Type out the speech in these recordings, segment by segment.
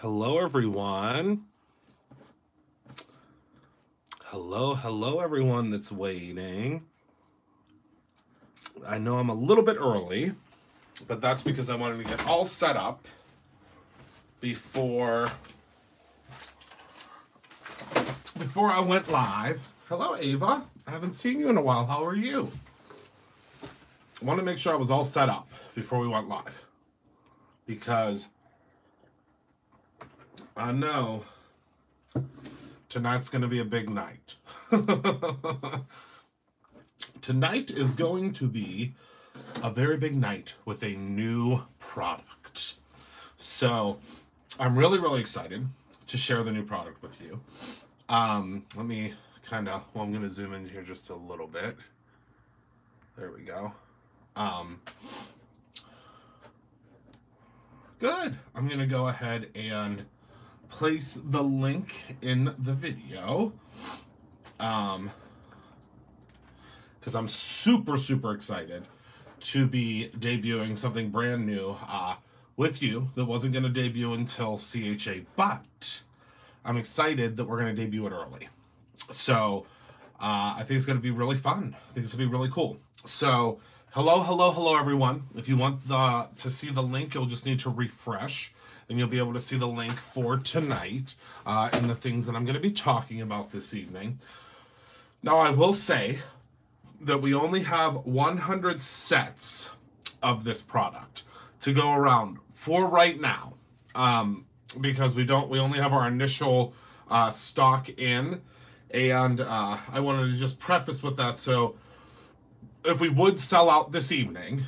Hello, everyone. Hello, everyone that's waiting. I know I'm a little bit early, but that's because I wanted to get all set up before I went live. Hello, Ava. I haven't seen you in a while. How are you? I want to make sure I was all set up before we went live, because I know tonight's going to be a big night. Tonight is going to be a very big night with a new product. So I'm really excited to share the new product with you. Let me I'm going to zoom in here just a little bit. There we go. Good. I'm going to go ahead and place the link in the video. Because I'm super excited to be debuting something brand new with you that wasn't going to debut until CHA, but I'm excited that we're going to debut it early. So I think it's going to be really fun. I think it's going to be really cool. So hello everyone. If you want to see the link, you'll just need to refresh and you'll be able to see the link for tonight and the things that I'm going to be talking about this evening. Now, I will say that we only have 100 sets of this product to go around for right now, because we only have our initial stock in, and I wanted to just preface with that. So if we would sell out this evening,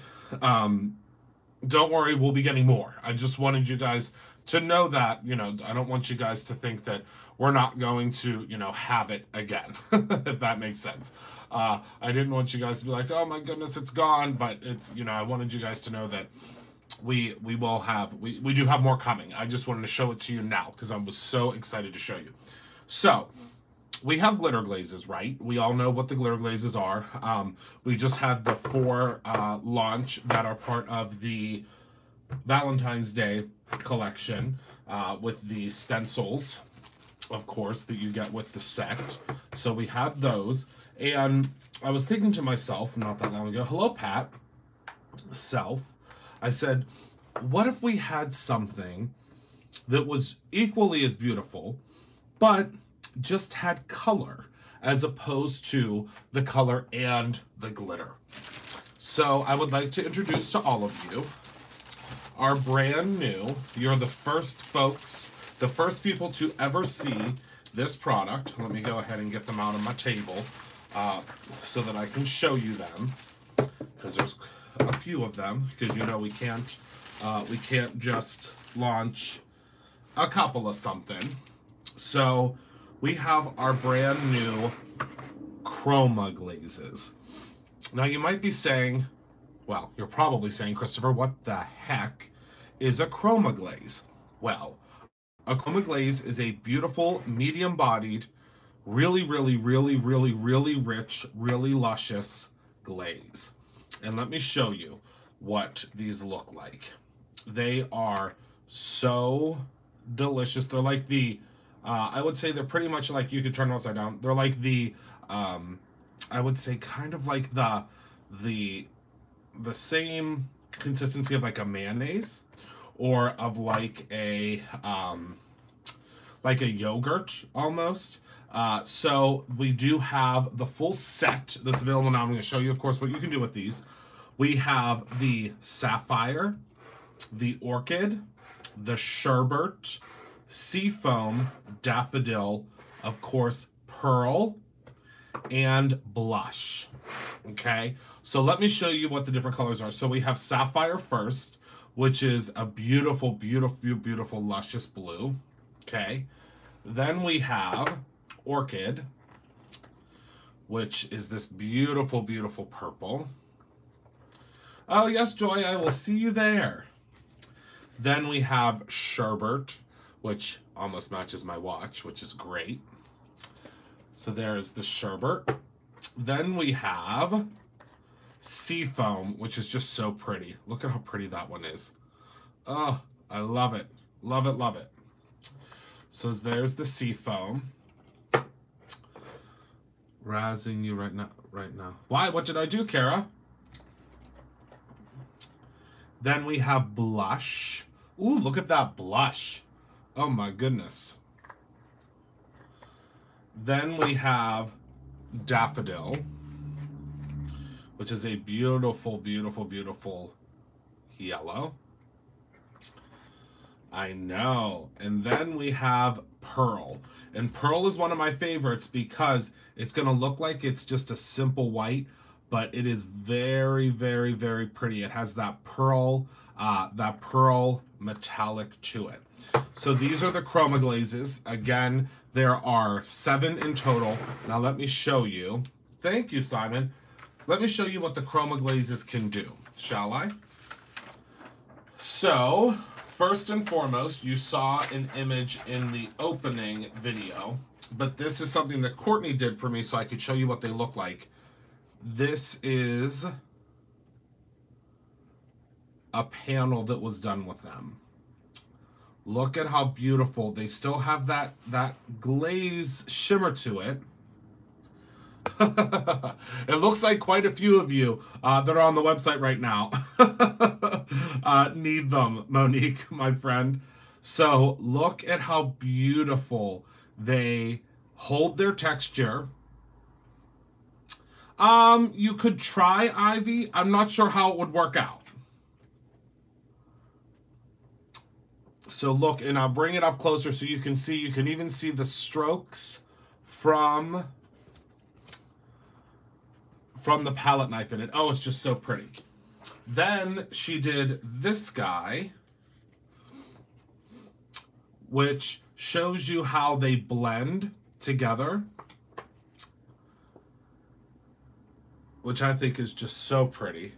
don't worry, we'll be getting more. I just wanted you guys to know that, I don't want you guys to think that we're not going to, have it again, if that makes sense. I didn't want you guys to be like, oh my goodness, it's gone, but it's, I wanted you guys to know that we do have more coming. I just wanted to show it to you now because I was so excited to show you. So we have glitter glazes, right? We all know what the glitter glazes are. We just had the 4 launch that are part of the Valentine's Day collection with the stencils, of course, that you get with the set. So we had those, and I was thinking to myself not that long ago, hello Pat, I said, what if we had something that was equally as beautiful, but just had color as opposed to the color and the glitter? So I would like to introduce to all of you our brand new, you're the first folks, the first people to ever see this product. Let me go ahead and get them out on my table so that I can show you them, because there's a few of them, because we can't just launch a couple of something. So we have our brand new chroma glazes. Now you might be saying, well, you're probably saying, Christopher, what the heck is a chroma glaze? Well, a chroma glaze is a beautiful, medium-bodied, really rich, really luscious glaze. And let me show you what these look like. They are so delicious. They're like the, I would say they're pretty much like, you could turn them upside down. They're like the, I would say kind of like the same consistency of like a mayonnaise, or of like a yogurt almost. So we do have the full set that's available now. I'm going to show you, of course, what you can do with these. We have the sapphire, the orchid, the sherbet, seafoam, daffodil, of course, pearl, and blush. Okay, so let me show you what the different colors are. So we have sapphire first, which is a beautiful luscious blue. Okay, then we have orchid, which is this beautiful purple. Oh yes, Joy, I will see you there. Then we have sherbet, which almost matches my watch, which is great. So there's the sherbet. Then we have seafoam, which is just so pretty. Look at how pretty that one is. Oh, I love it. Love it. So there's the sea foam. Razzing you right now. Why? What did I do, Kara? Then we have blush. Ooh, look at that blush. Oh my goodness. Then we have daffodil, which is a beautiful, beautiful, beautiful yellow. I know. And then we have pearl. And pearl is one of my favorites because it's going to look like it's just a simple white, but it is very, very, very pretty. It has that pearl metallic to it. So these are the chroma glazes. Again, there are 7 in total. Now let me show you. Thank you, Simon. Let me show you what the chroma glazes can do, shall I? So, first and foremost, you saw an image in the opening video, but this is something that Courtney did for me so I could show you what they look like. This is a panel that was done with them. Look at how beautiful. They still have that glaze shimmer to it. It looks like quite a few of you that are on the website right now need them, Monique, my friend. So look at how beautiful they hold their texture. You could try Ivy. I'm not sure how it would work out. So look, and I'll bring it up closer so you can see. You can even see the strokes from the palette knife in it. Oh, it's just so pretty. Then she did this guy, which shows you how they blend together, which I think is just so pretty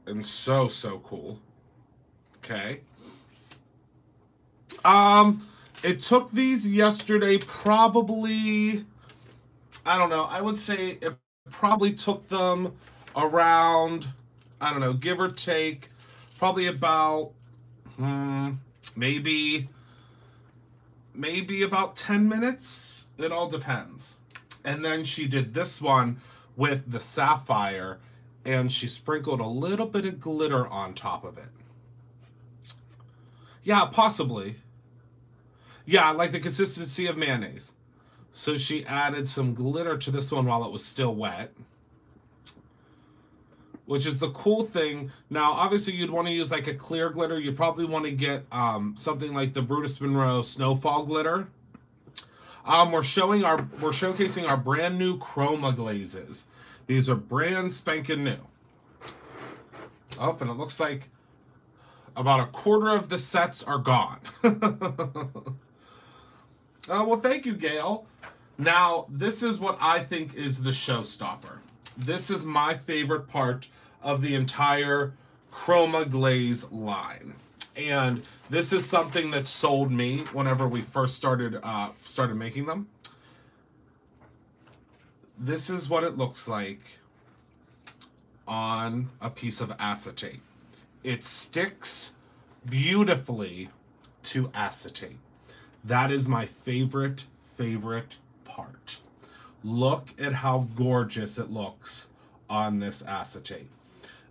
and so, so cool. Okay. It took these yesterday probably, I don't know, I would say it probably took them around, I don't know, give or take, probably about, maybe about 10 minutes. It all depends. And then she did this one with the sapphire, and she sprinkled a little bit of glitter on top of it. Yeah, possibly. Yeah, like the consistency of mayonnaise. So she added some glitter to this one while it was still wet, which is the cool thing. Now, obviously, you'd want to use like a clear glitter. You'd probably want to get something like the Brutus Monroe Snowfall glitter. We're showcasing our brand new chroma glazes. These are brand spanking new. Oh, and it looks like about a quarter of the sets are gone. Well, thank you, Gail. Now, this is what I think is the showstopper. This is my favorite part of the entire chroma glaze line. And this is something that sold me whenever we first started making them. This is what it looks like on a piece of acetate. It sticks beautifully to acetate. That is my favorite part. Look at how gorgeous it looks on this acetate.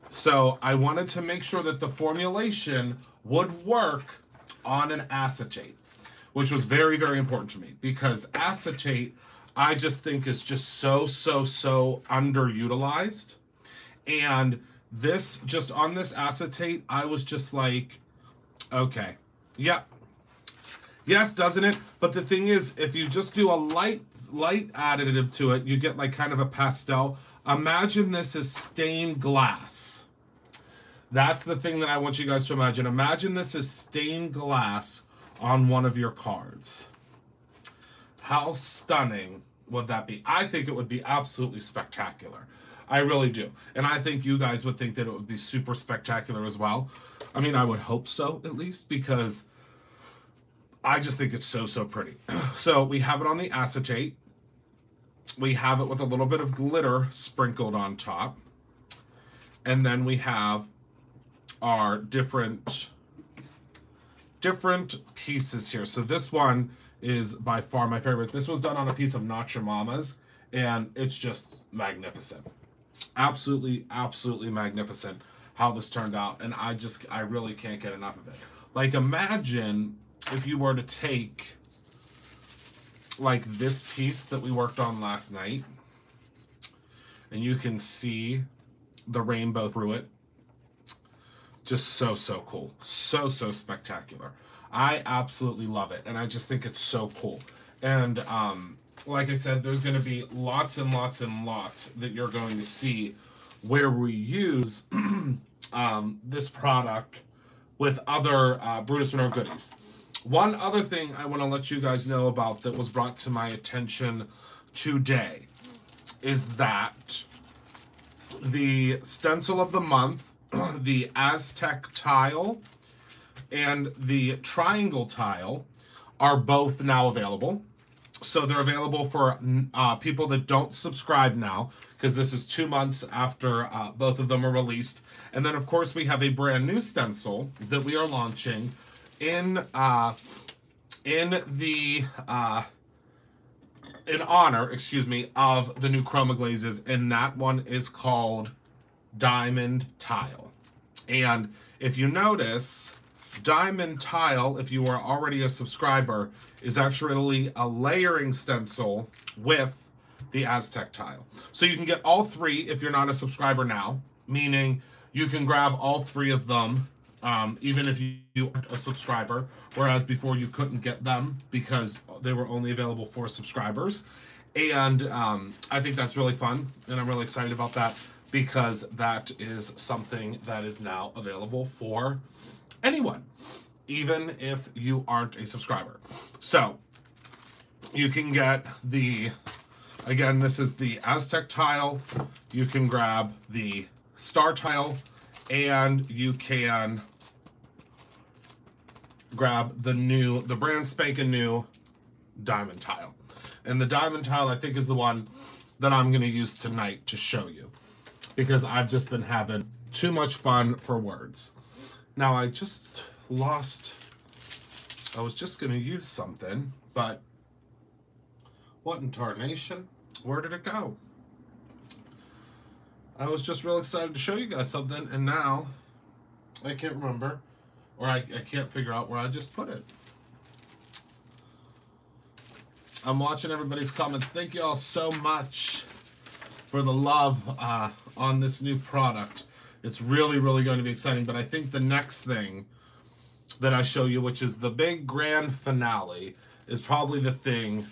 So I wanted to make sure that the formulation would work on an acetate, which was very, very important to me because acetate, I just think is just so underutilized. And this, just on this acetate, I was just like, okay, yep. Yes, doesn't it? But the thing is, if you just do a light additive to it, you get like kind of a pastel. Imagine this as stained glass. That's the thing that I want you guys to imagine. Imagine this as stained glass on one of your cards. How stunning would that be? I think it would be absolutely spectacular. I really do. And I think you guys would think that it would be super spectacular as well. I mean, I would hope so, at least, because I just think it's so pretty. So we have it on the acetate. We have it with a little bit of glitter sprinkled on top. And then we have our different different pieces here. So this one is by far my favorite. This was done on a piece of Not Your Mama's, and it's just magnificent. Absolutely, absolutely magnificent how this turned out, and I really can't get enough of it. Like, imagine if you were to take like this piece that we worked on last night, and you can see the rainbow through it. Just so cool. So spectacular. I absolutely love it, and I just think it's so cool. And like I said, there's going to be lots and lots and lots that you're going to see where we use this product with other Brutus Renner goodies. One other thing I want to let you guys know about that was brought to my attention today is that the stencil of the month, the Aztec tile and the triangle tile, are both now available. So they're available for people that don't subscribe now, because this is 2 months after both of them are released. And then, of course, we have a brand new stencil that we are launching in honor, of the new chroma glazes, and that one is called Diamond Tile. And if you notice, Diamond Tile, if you are already a subscriber, is actually a layering stencil with the Aztec tile. So you can get all three if you're not a subscriber now, meaning you can grab all three of them even if you aren't a subscriber, whereas before you couldn't get them because they were only available for subscribers. And I think that's really fun, and I'm really excited about that, because that is something that is now available for anyone, even if you aren't a subscriber. So you can get the, again, this is the Aztec tile, you can grab the star tile, and you can grab the brand spanking new diamond tile. And the diamond tile, I think, is the one that I'm going to use tonight to show you, because I've just been having too much fun for words. Now, I just lost, I was just going to use something, but what in tarnation? Where did it go? I was just real excited to show you guys something, and now I can't remember, or I can't figure out where I just put it. I'm watching everybody's comments. Thank you all so much for the love on this new product. It's really, really going to be exciting. But I think the next thing that I show you, which is the big grand finale, is probably the thing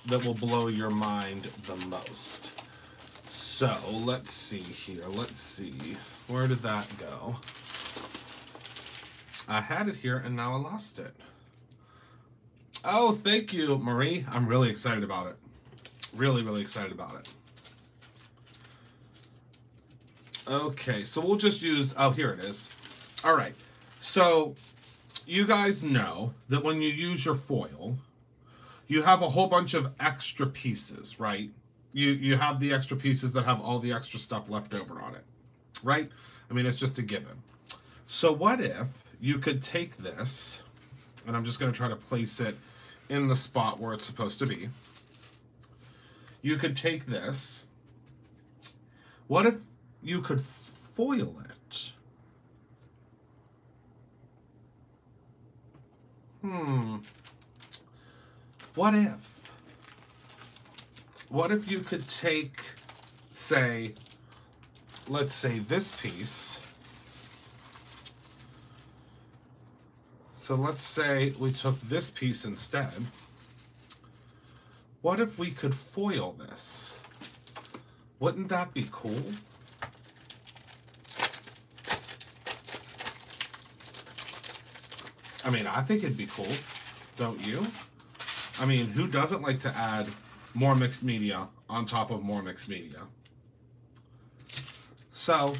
that will blow your mind the most. So let's see here. Let's see. Where did that go? I had it here and now I lost it. Oh, thank you, Marie. I'm really excited about it. Really, really excited about it. Okay, so we'll just use, oh, here it is. All right, so you guys know that when you use your foil, you have a whole bunch of extra pieces, right? You have the extra pieces that have all the extra stuff left over on it, right? I mean, it's just a given. So what if you could take this, and I'm just going to try to place it in the spot where it's supposed to be. You could take this. What if you could foil it? What if? What if you could take, say, let's say this piece. So let's say we took this piece instead. What if we could foil this? Wouldn't that be cool? I mean, I think it'd be cool, don't you? I mean, who doesn't like to add more mixed media on top of more mixed media? So,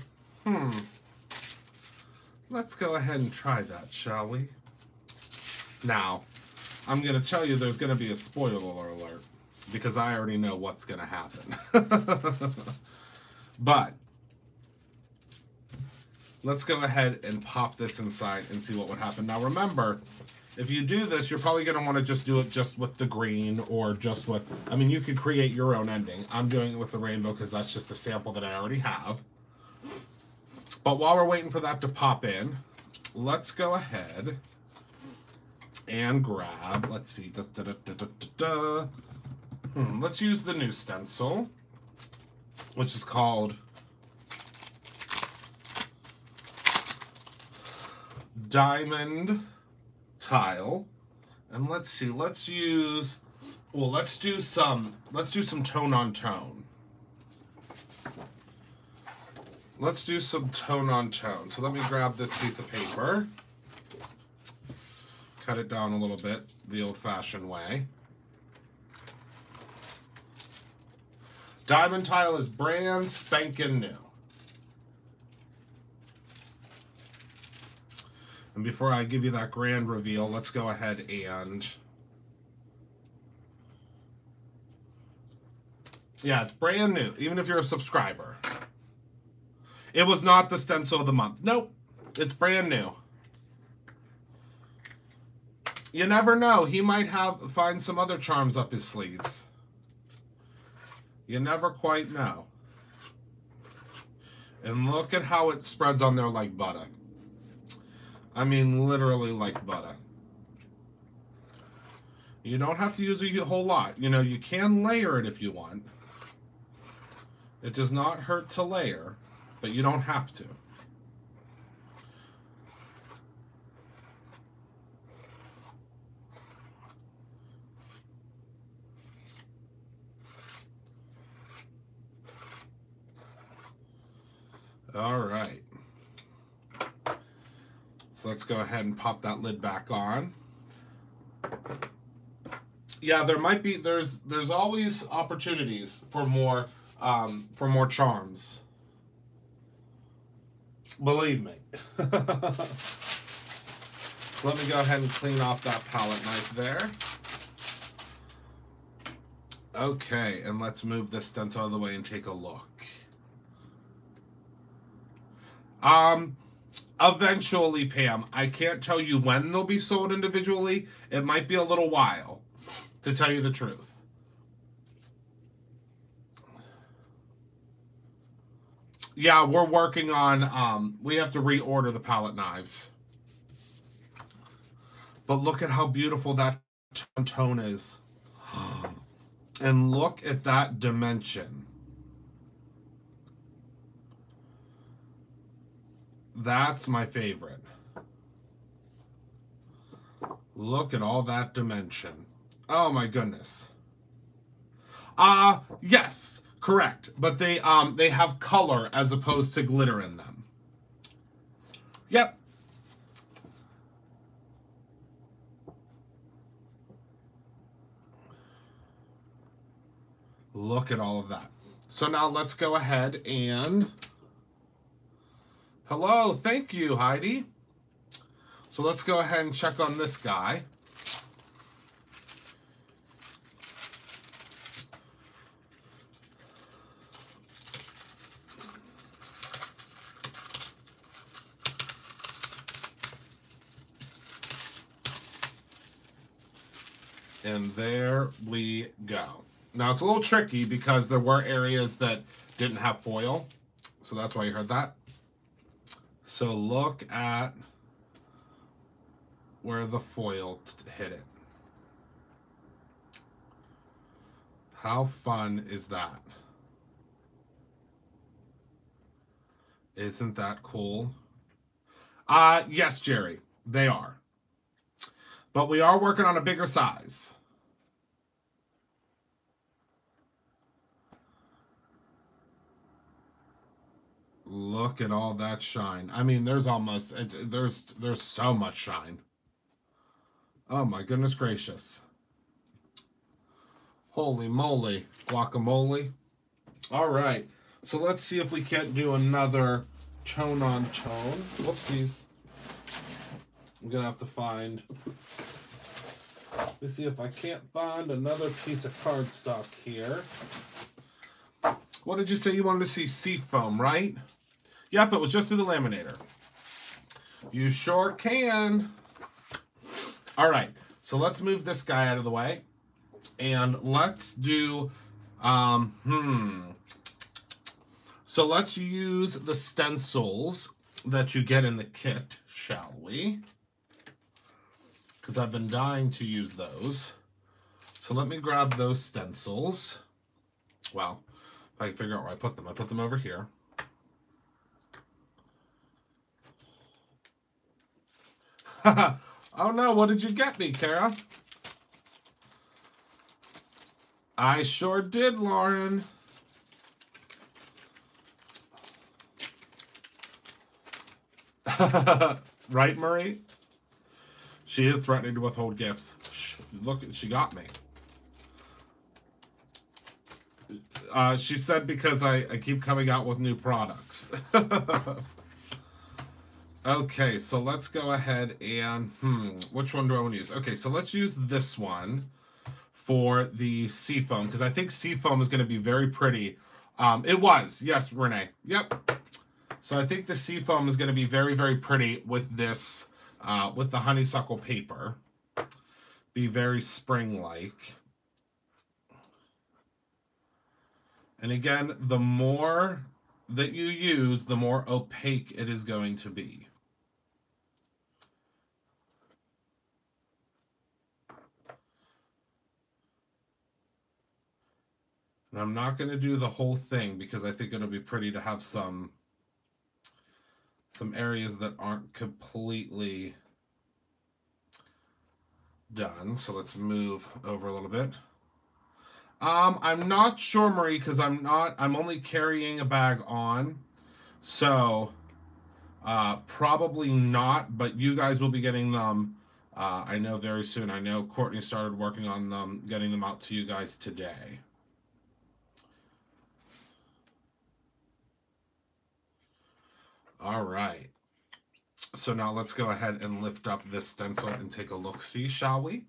let's go ahead and try that, shall we? Now, I'm going to tell you there's going to be a spoiler alert, because I already know what's going to happen. But let's go ahead and pop this inside and see what would happen. Now remember, if you do this, you're probably going to want to just do it just with the green or just with, I mean, you could create your own ending. I'm doing it with the rainbow because that's just the sample that I already have. But while we're waiting for that to pop in, let's go ahead and grab, let's see, let's use the new stencil, which is called Diamond Tile. And let's see, let's use, well, let's do some tone on tone. Let's do some tone on tone. So let me grab this piece of paper, cut it down a little bit the old-fashioned way. Diamond Tile is brand spanking new. And before I give you that grand reveal, let's go ahead and... yeah, it's brand new, even if you're a subscriber. It was not the stencil of the month. Nope, it's brand new. You never know. He might find some other charms up his sleeves. You never quite know. And look at how it spreads on there like butter. I mean, literally like butter. You don't have to use a whole lot. You know, you can layer it if you want. It does not hurt to layer, but you don't have to. All right. So let's go ahead and pop that lid back on. Yeah, there might be, there's always opportunities for more charms. Believe me. So let me go ahead and clean off that palette knife there. Okay, and let's move this stencil out of the way and take a look. Eventually, Pam. I can't tell you when they'll be sold individually. It might be a little while, to tell you the truth. Yeah, we're working on, we have to reorder the palette knives. But look at how beautiful that tone is. And look at that dimension. That's my favorite. Look at all that dimension. Oh my goodness. Yes, correct. But they have color as opposed to glitter in them. Yep. Look at all of that. So now let's go ahead and... hello, thank you, Heidi. So let's go ahead and check on this guy. And there we go. Now it's a little tricky because there were areas that didn't have foil. So that's why you heard that. So look at where the foil hit it. How fun is that? Isn't that cool? Yes, Jerry, they are. But we are working on a bigger size. Look at all that shine. I mean, there's almost, there's so much shine. Oh my goodness gracious. Holy moly, guacamole. All right, so let's see if we can't do another tone on tone. Whoopsies. I'm gonna have to find, let me see if I can't find another piece of cardstock here. What did you say you wanted to see? Seafoam, right? Yep, it was just through the laminator. You sure can. All right, so let's move this guy out of the way. And let's do, So let's use the stencils that you get in the kit, shall we? Because I've been dying to use those. So let me grab those stencils. Well, if I can figure out where I put them over here. Oh no, what did you get me, Kara? I sure did, Lauren. Right, Marie? She is threatening to withhold gifts. Look, she got me. She said because I keep coming out with new products. Okay, so let's go ahead and, which one do I want to use? Okay, so let's use this one for the seafoam, because I think seafoam is going to be very pretty. It was, yes, Renee. Yep. So I think the seafoam is going to be very, very pretty with this, with the honeysuckle paper. Be very spring-like. And again, the more that you use, the more opaque it is going to be. And I'm not going to do the whole thing because I think it'll be pretty to have some areas that aren't completely done. So let's move over a little bit. I'm not sure, Marie, because I'm only carrying a bag on. So probably not, but you guys will be getting them, I know, very soon. I know Courtney started working on them, getting them out to you guys today. All right. So now let's go ahead and lift up this stencil and take a look-see, shall we?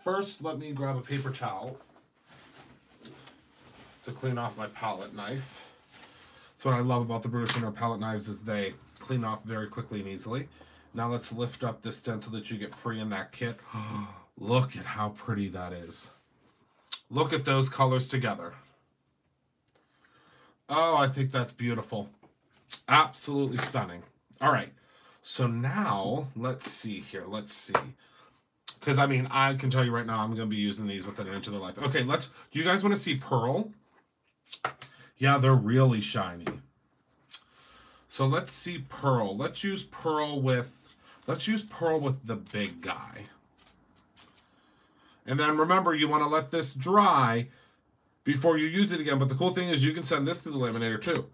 First, let me grab a paper towel to clean off my palette knife. That's what I love about the Bruce Winter palette knives is they clean off very quickly and easily. Now let's lift up this stencil that you get free in that kit. Look at how pretty that is. Look at those colors together. Oh, I think that's beautiful. Absolutely stunning. All right. So now, let's see here. Let's see. Because, I mean, I can tell you right now, I'm going to be using these within an inch of their life. Okay, do you guys want to see pearl? Yeah, they're really shiny. So let's see pearl. Let's use pearl with the big guy. And then remember, you want to let this dry before you use it again. But the cool thing is you can send this through the laminator too.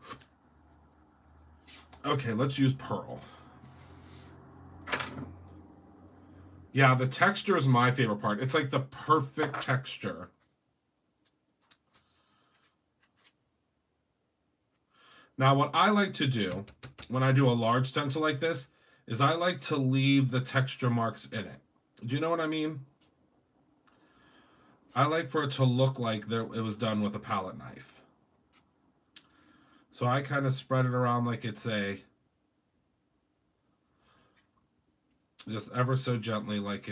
Okay, let's use pearl. Yeah, the texture is my favorite part. It's like the perfect texture. Now, what I like to do when I do a large stencil like this is I like to leave the texture marks in it. Do you know what I mean? I like for it to look like it was done with a palette knife. So I kind of spread it around like it's just ever so gently, like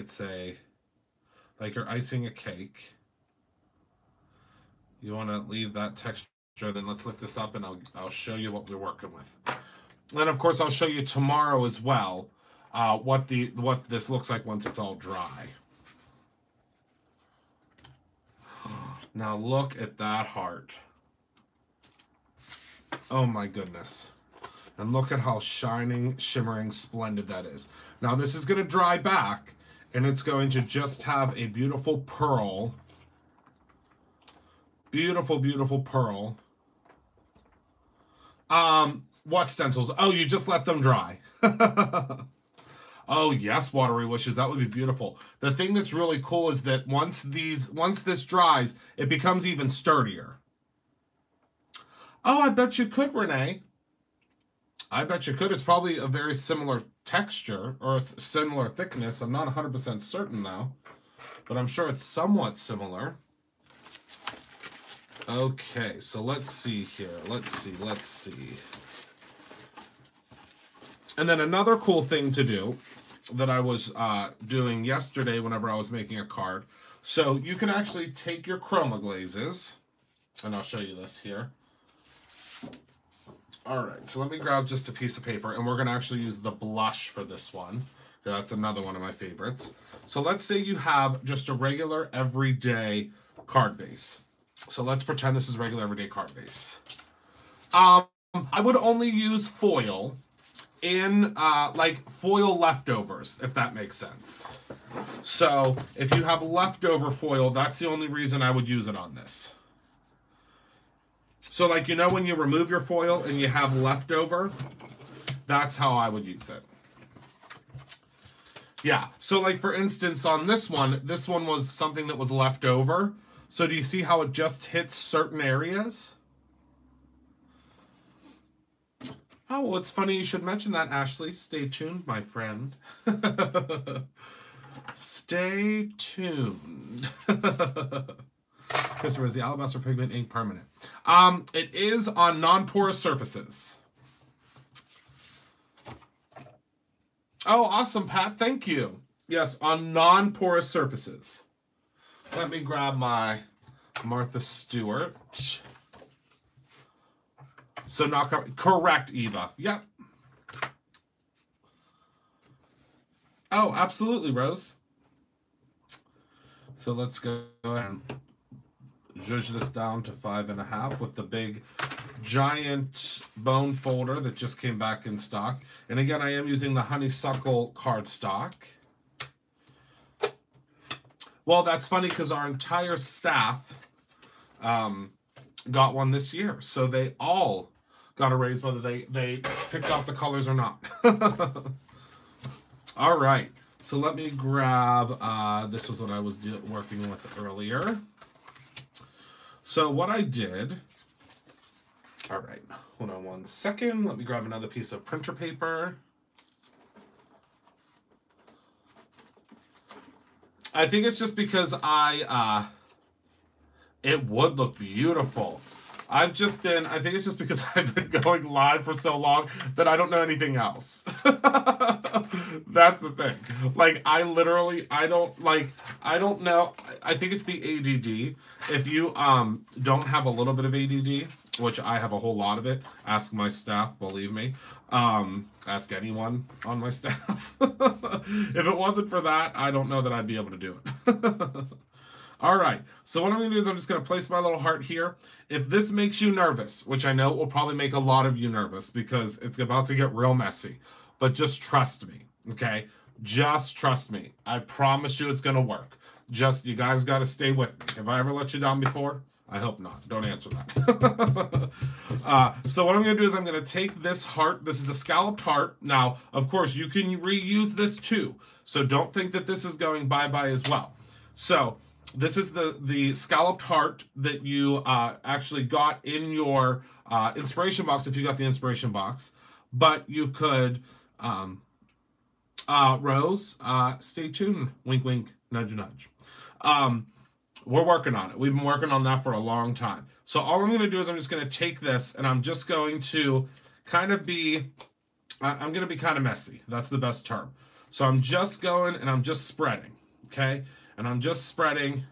like you're icing a cake. You want to leave that texture. Then let's lift this up and I'll show you what we're working with. And of course I'll show you tomorrow as well what this looks like once it's all dry. Now look at that heart. Oh my goodness. And look at how shining, shimmering, splendid that is. Now this is going to dry back, and it's going to just have a beautiful pearl. Beautiful, beautiful pearl. What stencils? Oh, you just let them dry. Oh, yes, Watery Wishes. That would be beautiful. The thing that's really cool is that once this dries, it becomes even sturdier. Oh, I bet you could, Renee. I bet you could. It's probably a very similar texture or a similar thickness. I'm not 100% certain, though. But I'm sure it's somewhat similar. Okay, so let's see here. Let's see. And then another cool thing to do that I was doing yesterday whenever I was making a card. So you can actually take your chroma glazes, and I'll show you this here. All right, so let me grab just a piece of paper, and we're going to actually use the blush for this one. That's another one of my favorites. So let's say you have just a regular everyday card base. So let's pretend this is regular everyday card base. I would only use foil in like foil leftovers, if that makes sense. So if you have leftover foil, that's the only reason I would use it on this. So like, you know, when you remove your foil and you have leftover, that's how I would use it. Yeah, so like for instance on this one was something that was left over. So do you see how it just hits certain areas? Oh, well, it's funny you should mention that, Ashley. Stay tuned, my friend. Stay tuned. Christopher, is the alabaster pigment ink permanent? It is on non-porous surfaces. Oh, awesome, Pat. Thank you. Yes, on non-porous surfaces. Let me grab my Martha Stewart. So not correct, Eva. Yep. Oh, absolutely, Rose. So let's go ahead and judge this down to 5.5 with the big giant bone folder that just came back in stock. And again, I am using the honeysuckle cardstock. Well, that's funny because our entire staff got one this year. So they all got a raise whether they picked out the colors or not. All right. So let me grab, this was what I was working with earlier. So what I did, all right, hold on one second. Let me grab another piece of printer paper. I think it's just because it would look beautiful. I think it's just because I've been going live for so long that I don't know anything else. That's the thing. Like, I don't know. I think it's the ADD. If you don't have a little bit of ADD, which I have a whole lot of it, ask my staff, believe me. Ask anyone on my staff. If it wasn't for that, I don't know that I'd be able to do it. All right, so what I'm going to do is I'm just going to place my little heart here. If this makes you nervous, which I know will probably make a lot of you nervous because it's about to get real messy, but just trust me, okay? Just trust me. I promise you it's going to work. Just, you guys got to stay with me. Have I ever let you down before? I hope not. Don't answer that. So what I'm going to do is I'm going to take this heart. This is a scalloped heart. Now, of course, you can reuse this too. So don't think that this is going bye-bye as well. So this is the scalloped heart that you actually got in your inspiration box if you got the inspiration box. But you could, Rose, stay tuned. Wink, wink, nudge, nudge. We're working on it. We've been working on that for a long time. So all I'm going to do is I'm just going to take this and I'm just going to kind of be, I'm going to be kind of messy. That's the best term. So I'm just going and I'm just spreading, okay? And I'm just spreading.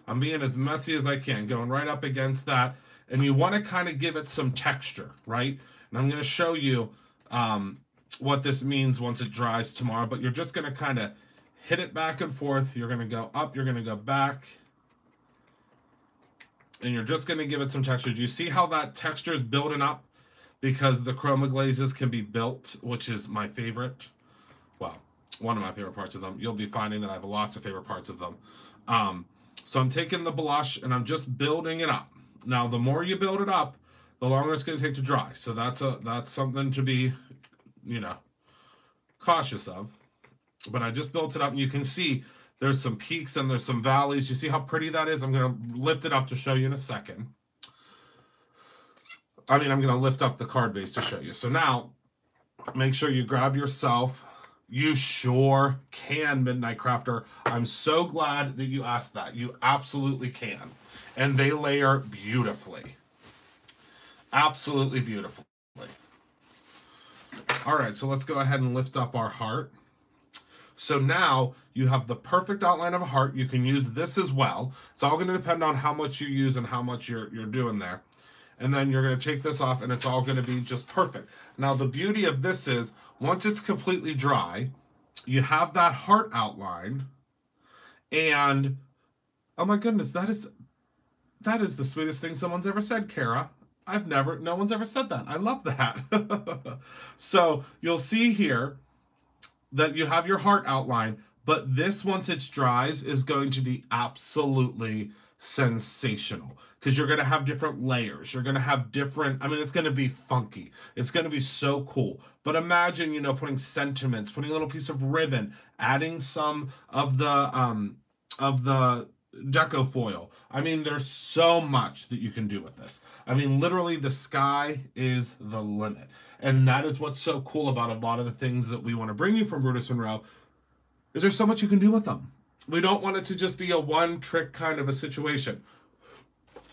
I'm being as messy as I can, going right up against that. And you want to kind of give it some texture, right? And I'm going to show you what this means once it dries tomorrow. But you're just going to kind of hit it back and forth. You're going to go up. You're going to go back. And you're just going to give it some texture. Do you see how that texture is building up? Because the chroma glazes can be built, which is my favorite. Well, one of my favorite parts of them. You'll be finding that I have lots of favorite parts of them. So I'm taking the blush and I'm just building it up. Now, the more you build it up, the longer it's going to take to dry. So that's something to be, cautious of. But I just built it up, and you can see there's some peaks and there's some valleys. You see how pretty that is? I'm going to lift it up to show you in a second. I'm going to lift up the card base to show you. So now, make sure you grab yourself. You sure can, Midnight Crafter. I'm so glad that you asked that. You absolutely can. And they layer beautifully. Absolutely beautifully. All right, so let's go ahead and lift up our heart. So now you have the perfect outline of a heart. You can use this as well. It's all going to depend on how much you use and how much you're doing there. And then you're going to take this off and it's all going to be just perfect. Now the beauty of this is once it's completely dry, you have that heart outline, and oh my goodness, that is the sweetest thing someone's ever said, Kara. No one's ever said that. I love that. So you'll see here that you have your heart outline, but this, once it dries, is going to be absolutely sensational because you're going to have different layers. You're going to have different, I mean, it's going to be funky. It's going to be so cool. But imagine, you know, putting sentiments, putting a little piece of ribbon, adding some of the deco foil. I mean, there's so much that you can do with this. I mean, literally the sky is the limit. And that is what's so cool about a lot of the things that we want to bring you from Brutus Monroe, is there's so much you can do with them. We don't want it to just be a one-trick kind of a situation.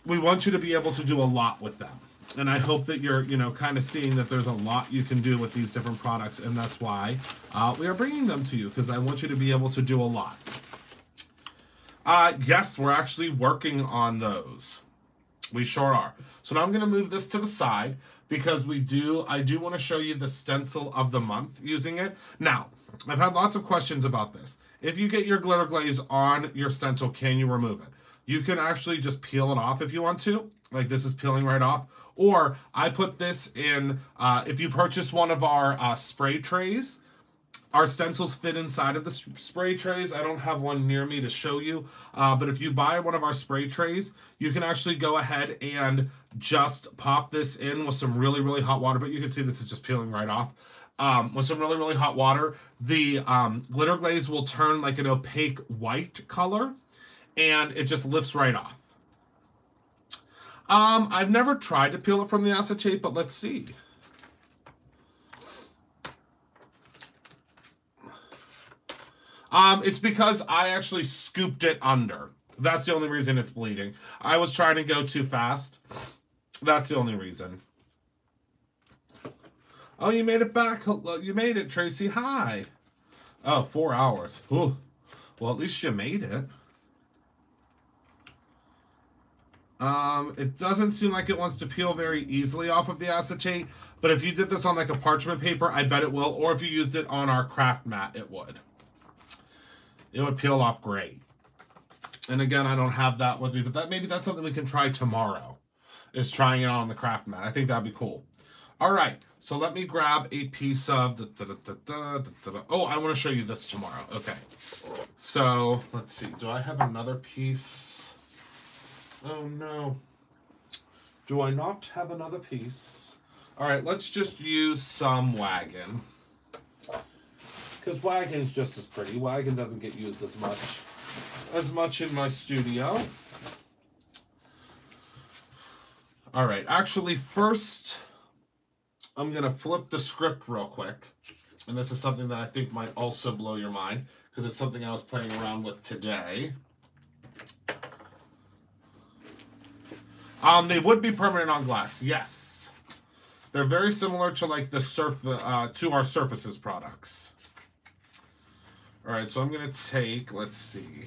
We want you to be able to do a lot with them. And I hope that you're, you know, kind of seeing that there's a lot you can do with these different products. And that's why we are bringing them to you, because I want you to be able to do a lot. Yes, we're actually working on those. We sure are. So now I'm going to move this to the side because I do want to show you the stencil of the month using it. Now, I've had lots of questions about this. If you get your glitter glaze on your stencil, can you remove it? You can actually just peel it off if you want to. Like this is peeling right off. Or I put this in, if you purchase one of our spray trays, our stencils fit inside of the spray trays. I don't have one near me to show you, but if you buy one of our spray trays, you can actually go ahead and just pop this in with some really, really hot water. But you can see this is just peeling right off. With some really, really hot water, the glitter glaze will turn like an opaque white color, and it just lifts right off. I've never tried to peel it from the acetate, but let's see. It's because I actually scooped it under. That's the only reason it's bleeding. I was trying to go too fast. That's the only reason. Oh, you made it back. You made it, Tracy. Hi. Oh, 4 hours. Ooh. Well, at least you made it. It doesn't seem like it wants to peel very easily off of the acetate, but if you did this on like a parchment paper, I bet it will. Or if you used it on our craft mat, it would. It would peel off great. And again, I don't have that with me, but maybe that's something we can try tomorrow, is trying it on the craft mat. I think that'd be cool. All right, so let me grab a piece of... Oh, I want to show you this tomorrow. Okay. So, let's see. Do I have another piece? Oh, no. Do I not have another piece? All right, let's just use some wagon. Because wagon's just as pretty. Wagon doesn't get used as much in my studio. All right, actually, first, I'm going to flip the script real quick. And this is something that I think might also blow your mind, because it's something I was playing around with today. They would be permanent on glass, yes. They're very similar to like the to our Surfaces products. All right, so I'm going to take, let's see.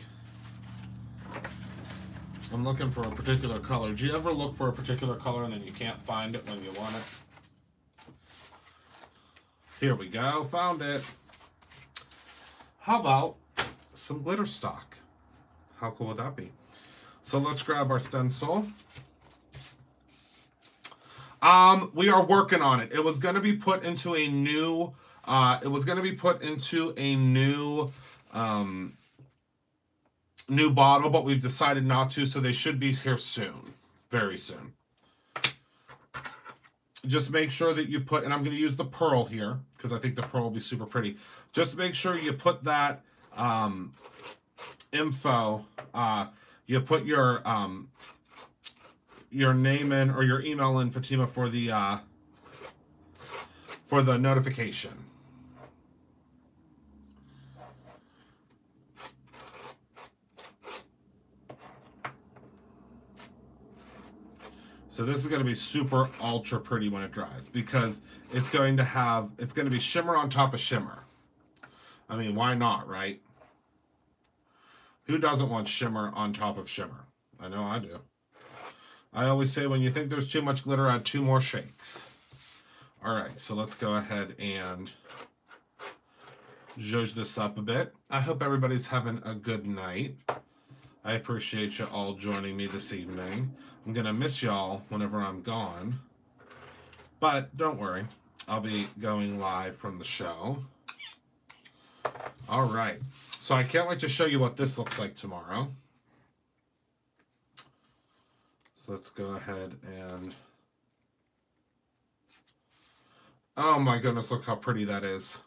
I'm looking for a particular color. Do you ever look for a particular color and then you can't find it when you want it? Here we go, found it. How about some glitter stock? How cool would that be? So let's grab our stencil. We are working on it. It was going to be put into a new... new bottle, but we've decided not to, so they should be here soon. Very soon. Just make sure that you put, and I'm going to use the pearl here, because I think the pearl will be super pretty. Just make sure you put that info, you put your name in, or your email in, Fatima, for the notification. So this is going to be super ultra pretty when it dries, because it's going to be shimmer on top of shimmer. I mean, why not, right? Who doesn't want shimmer on top of shimmer? I know I do. I always say when you think there's too much glitter, add 2 more shakes. All right, so let's go ahead and zhuzh this up a bit. I hope everybody's having a good night. I appreciate you all joining me this evening. I'm going to miss y'all whenever I'm gone. But don't worry, I'll be going live from the show. All right, so I can't wait to show you what this looks like tomorrow. So let's go ahead and... Oh my goodness, look how pretty that is.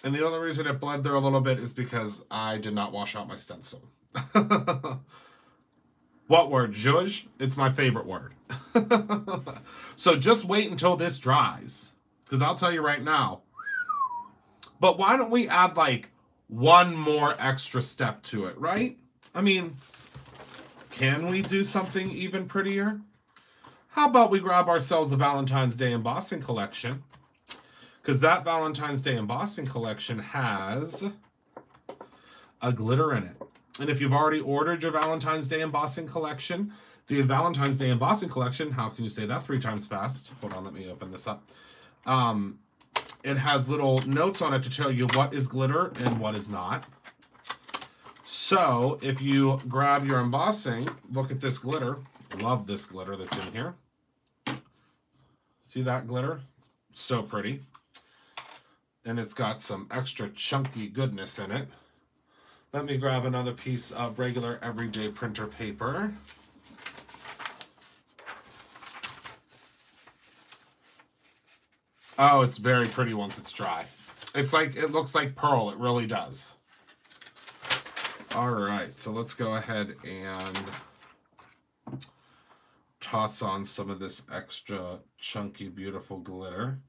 And the only reason it bled there a little bit is because I did not wash out my stencil. What word? Zhuzh? It's my favorite word. So just wait until this dries. Because I'll tell you right now. But why don't we add like 1 more extra step to it, right? I mean, can we do something even prettier? How about we grab ourselves the Valentine's Day Embossing Collection? Because that Valentine's Day Embossing Collection has a glitter in it. And if you've already ordered your Valentine's Day Embossing Collection, the Valentine's Day Embossing Collection, how can you say that 3 times fast? Hold on, let me open this up. It has little notes on it to tell you what is glitter and what is not. So if you grab your embossing, look at this glitter. Love this glitter that's in here. See that glitter? It's so pretty. And it's got some extra chunky goodness in it. Let me grab another piece of regular everyday printer paper. Oh, it's very pretty once it's dry. It's like, it looks like pearl. It really does. All right, so let's go ahead and toss on some of this extra chunky, beautiful glitter.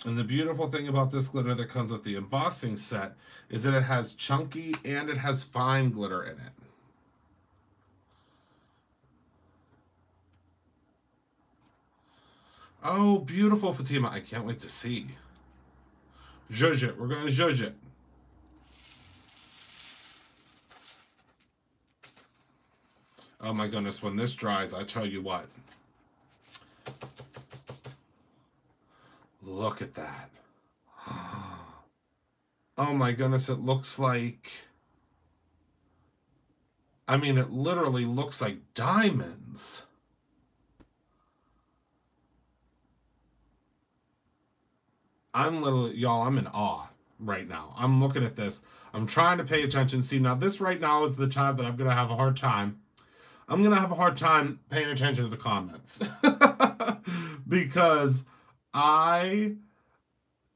And the beautiful thing about this glitter that comes with the embossing set is that it has chunky and it has fine glitter in it. Oh, beautiful, Fatima. I can't wait to see. Zhuzh it. We're going to zhuzh it. Oh my goodness, when this dries, I tell you what. Look at that. Oh my goodness, it looks like... I mean, it literally looks like diamonds. I'm literally, y'all, I'm in awe right now. I'm looking at this. I'm trying to pay attention. See, now this right now is the time that I'm going to have a hard time. I'm going to have a hard time paying attention to the comments. Because I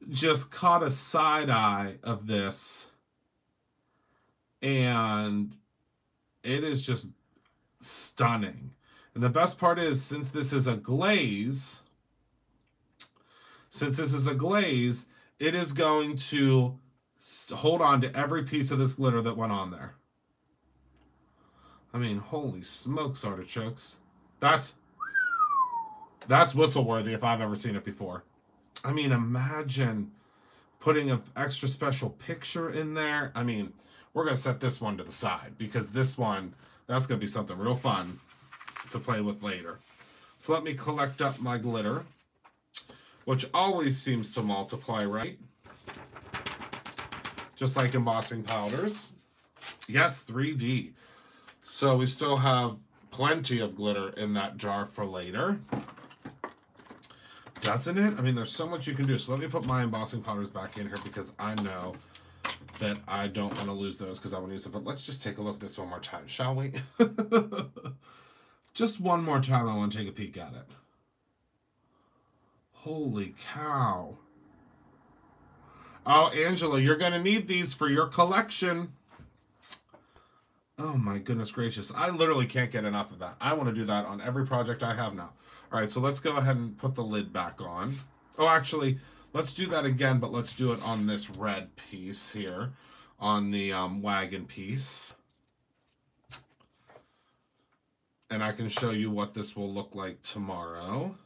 just caught a side eye of this. And it is just stunning. And the best part is, since this is a glaze... it is going to hold on to every piece of this glitter that went on there. I mean, holy smokes, artichokes. That's whistle-worthy if I've ever seen it before. I mean, imagine putting an extra special picture in there. I mean, we're going to set this one to the side because this one, that's going to be something real fun to play with later. So let me collect up my glitter, which always seems to multiply, right? Just like embossing powders. Yes, 3D. So we still have plenty of glitter in that jar for later. Doesn't it? I mean, there's so much you can do. So let me put my embossing powders back in here because I know that I don't want to lose those because I want to use them. But let's just take a look at this one more time, shall we? Just one more time, I want to take a peek at it. Holy cow. Oh, Angela, you're going to need these for your collection. Oh my goodness gracious. I literally can't get enough of that. I want to do that on every project I have now. All right, so let's go ahead and put the lid back on. Oh, actually, Let's do that again, but let's do it on this red piece here, on the wagon piece. And I can show you what this will look like tomorrow.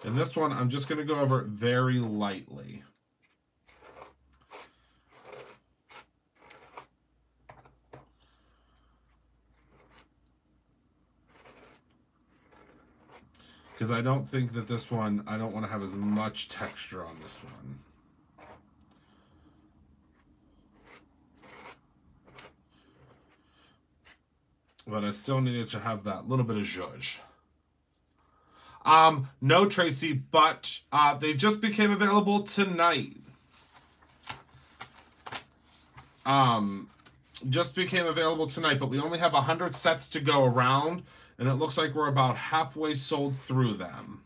And this one, I'm just going to go over it very lightly. Because I don't think that this one, I don't want to have as much texture on this one. But I still needed to have that little bit of zhuzh. No, Tracy, but they just became available tonight. Just became available tonight, but we only have 100 sets to go around, and it looks like we're about halfway sold through them.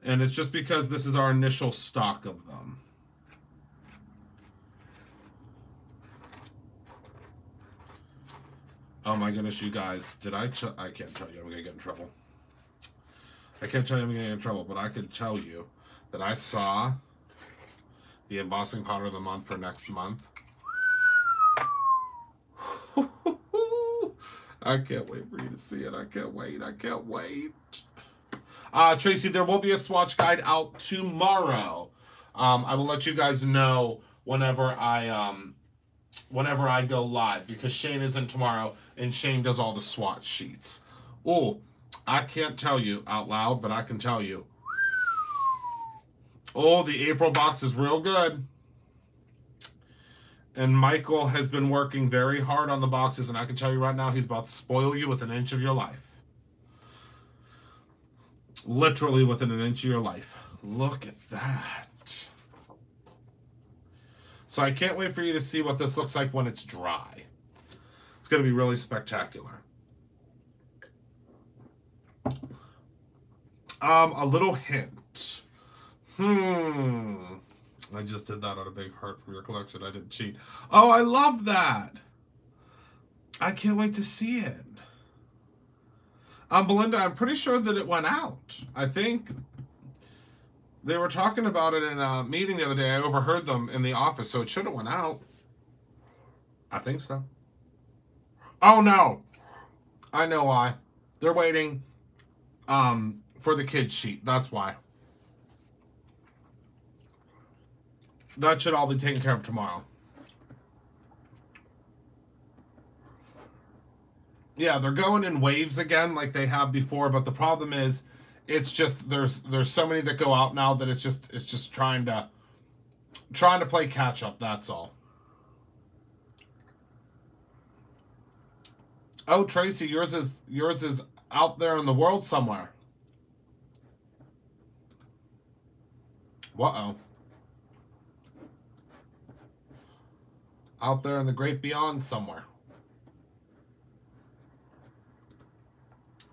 And it's just because this is our initial stock of them. Oh my goodness, you guys, I can't tell you, I'm gonna get in trouble. I can't tell you I'm gonna get in trouble, but I can tell you that I saw the embossing powder of the month for next month. I can't wait for you to see it. I can't wait. I can't wait. Tracy, there will be a swatch guide out tomorrow. I will let you guys know whenever I go live, because Shane isn't tomorrow and Shane does all the swatch sheets. Oh, I can't tell you out loud, but I can tell you. Oh, the April box is real good. And Michael has been working very hard on the boxes, and I can tell you right now, he's about to spoil you with an inch of your life. Literally within an inch of your life. Look at that. So I can't wait for you to see what this looks like when it's dry. It's going to be really spectacular. A little hint. I just did that on a big heart from your collection. I didn't cheat. Oh, I love that. I can't wait to see it. Belinda, I'm pretty sure that it went out. I think they were talking about it in a meeting the other day. I overheard them in the office, so it should have went out. I think so. Oh, no. I know why. They're waiting for the kids' sheet. That's why. That should all be taken care of tomorrow. Yeah, they're going in waves again like they have before, but the problem is it's just there's so many that go out now that it's just trying to play catch up, that's all. Oh, Tracy, yours is out there in the world somewhere. Uh-oh. Out there in the great beyond somewhere.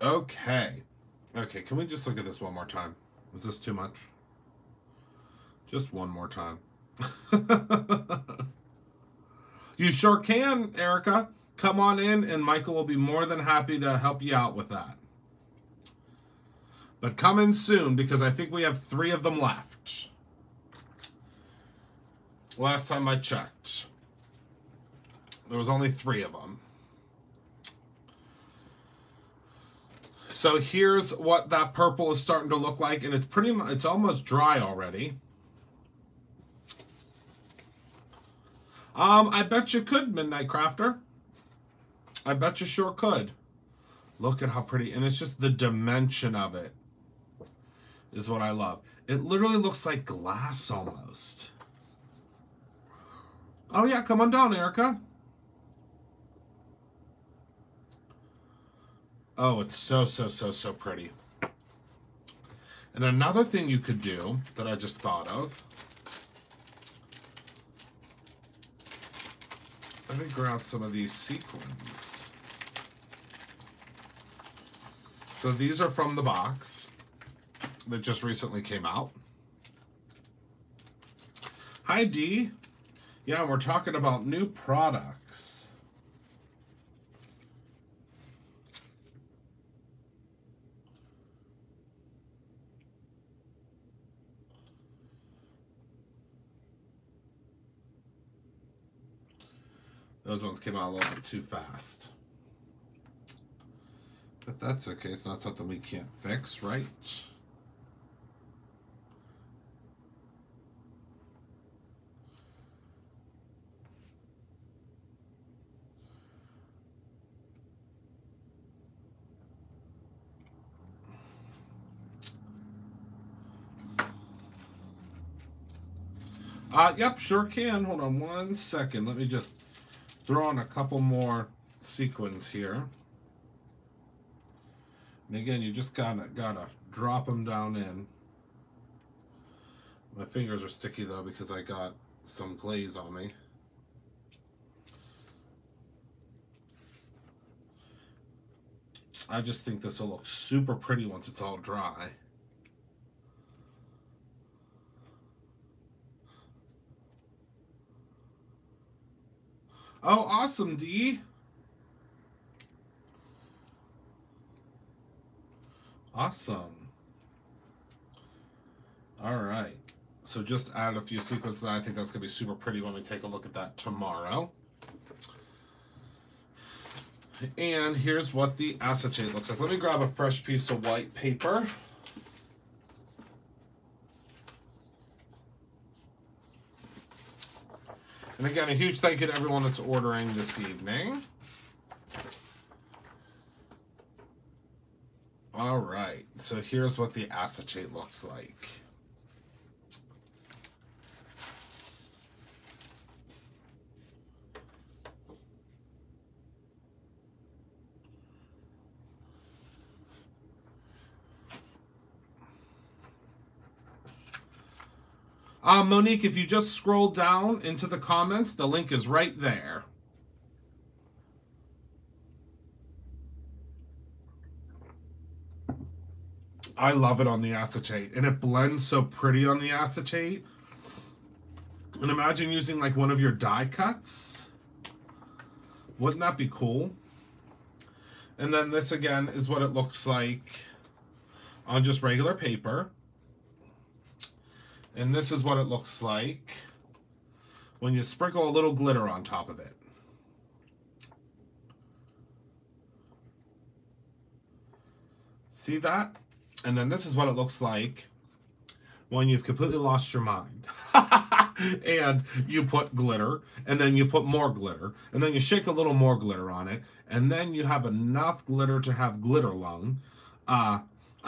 Okay. Okay, can we just look at this one more time? Is this too much? Just one more time. You sure can, Erica. Come on in, and Michael will be more than happy to help you out with that. But come in soon, because I think we have 3 of them left. Last time I checked. There was only 3 of them. So here's what that purple is starting to look like, and it's almost dry already. I bet you could, Midnight Crafter. I bet you sure could. Look at how pretty, and it's just the dimension of it is what I love. It literally looks like glass almost. Oh yeah, come on down, Erica. Oh, it's so pretty. And another thing you could do that I just thought of. Let me grab some of these sequins. So these are from the box that just recently came out. Hi, Dee. Yeah, we're talking about new products. Those ones came out a little bit too fast. But that's okay. It's not something we can't fix, right? Yep, sure can. Hold on 1 second. Let me just throw on a couple more sequins here. And again, you just gotta drop them down in. My fingers are sticky though because I got some glaze on me. I just think this will look super pretty once it's all dry. Oh, awesome, Dee. Awesome. All right. So just add a few sequins that I think that's going to be super pretty when we take a look at that tomorrow. And here's what the acetate looks like. Let me grab a fresh piece of white paper. And again, a huge thank you to everyone that's ordering this evening. All right, so here's what the acetate looks like. Monique, if you just scroll down into the comments, the link is right there. I love it on the acetate, and it blends so pretty on the acetate. And imagine using like one of your die cuts. Wouldn't that be cool? And then this again is what it looks like on just regular paper. And this is what it looks like when you sprinkle a little glitter on top of it. See that? And then this is what it looks like when you've completely lost your mind. And you put glitter, and then you put more glitter, and then you shake a little more glitter on it, and then you have enough glitter to have glitter lung.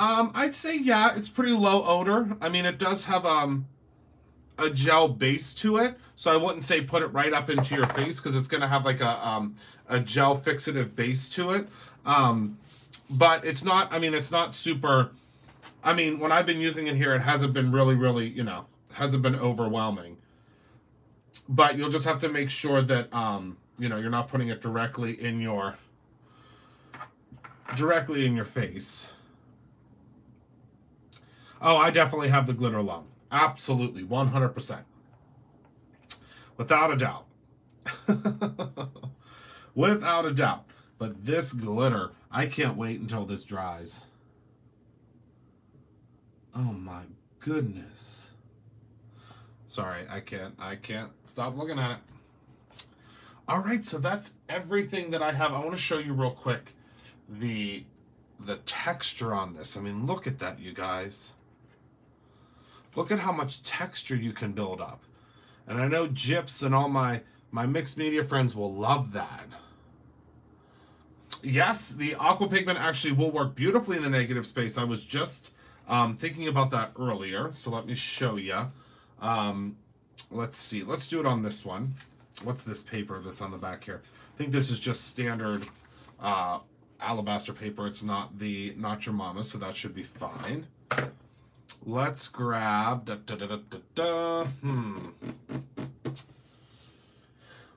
I'd say, yeah, it's pretty low odor. I mean, it does have a gel base to it, so I wouldn't say put it right up into your face because it's going to have like a gel fixative base to it. But it's not, I mean, it's not super, I mean, when I've been using it here, it hasn't been really, you know, hasn't been overwhelming. But you'll just have to make sure that, you know, you're not putting it directly in your face. Oh, I definitely have the glitter lung. Absolutely, 100%. Without a doubt. Without a doubt. But this glitter, I can't wait until this dries. Oh my goodness. Sorry, I can't stop looking at it. All right, so that's everything that I have. I want to show you real quick the texture on this. I mean, look at that, you guys. Look at how much texture you can build up. And I know Gyps and all my mixed media friends will love that. Yes, the Aqua pigment actually will work beautifully in the negative space. I was just thinking about that earlier. So let me show you. Let's see. Let's do it on this one. What's this paper that's on the back here? I think this is just standard alabaster paper. It's not the Not Your Mama, so that should be fine. Let's grab...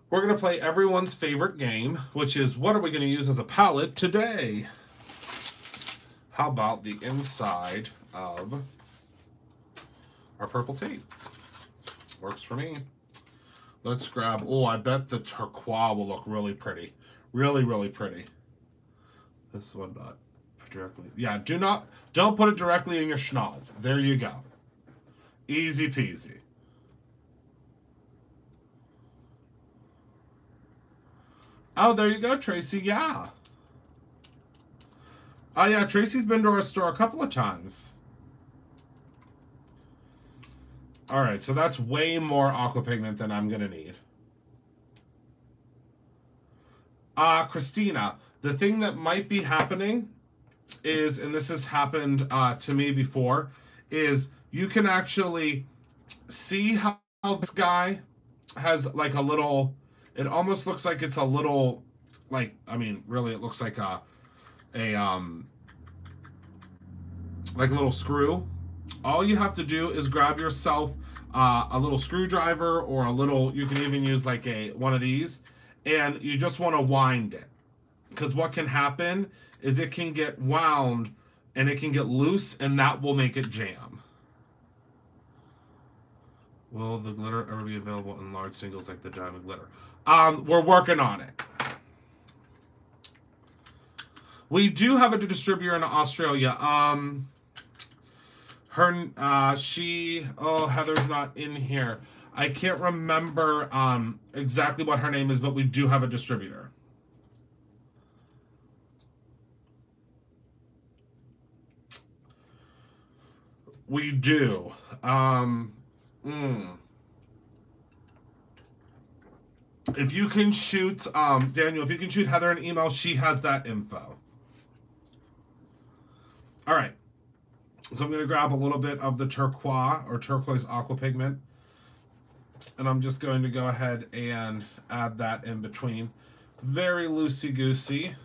We're going to play everyone's favorite game, which is what are we going to use as a palette today? How about the inside of our purple tape? Works for me. Let's grab... Oh, I bet the turquoise will look really pretty. Really, really pretty. This one not directly... Yeah, don't put it directly in your schnoz. There you go. Easy peasy. Oh, there you go, Tracy. Yeah. Oh, yeah, Tracy's been to our store a couple of times. All right, so that's way more aqua pigment than I'm going to need. Christina, the thing that might be happening is, and this has happened to me before, is you can actually see how this guy has like a little, it almost looks like it's a little, like, I mean, really it looks like like a little screw. All you have to do is grab yourself a little screwdriver, or a little, you can even use like one of these, and you just want to wind it. Because what can happen is it can get wound and it can get loose, and that will make it jam. Will the glitter ever be available in large singles like the diamond glitter? We're working on it. We do have a distributor in Australia. Heather's not in here. I can't remember exactly what her name is, but we do have a distributor. We do. If you can shoot, Daniel, if you can shoot Heather an email, she has that info. All right. So I'm going to grab a little bit of the turquoise or turquoise aqua pigment, and I'm just going to go ahead and add that in between. Very loosey-goosey.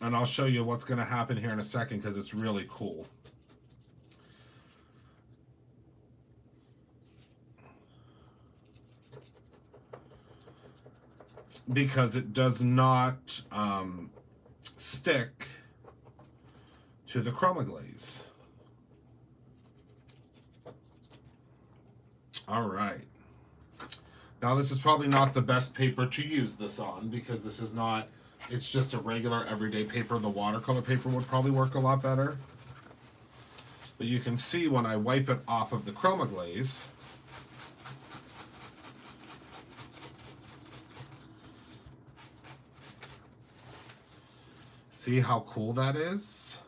And I'll show you what's going to happen here in a second, because it's really cool. Because it does not stick to the chroma glaze. All right. Now, this is probably not the best paper to use this on, because this is not, it's just a regular everyday paper. The watercolor paper would probably work a lot better. But you can see when I wipe it off of the chroma glaze, see how cool that is?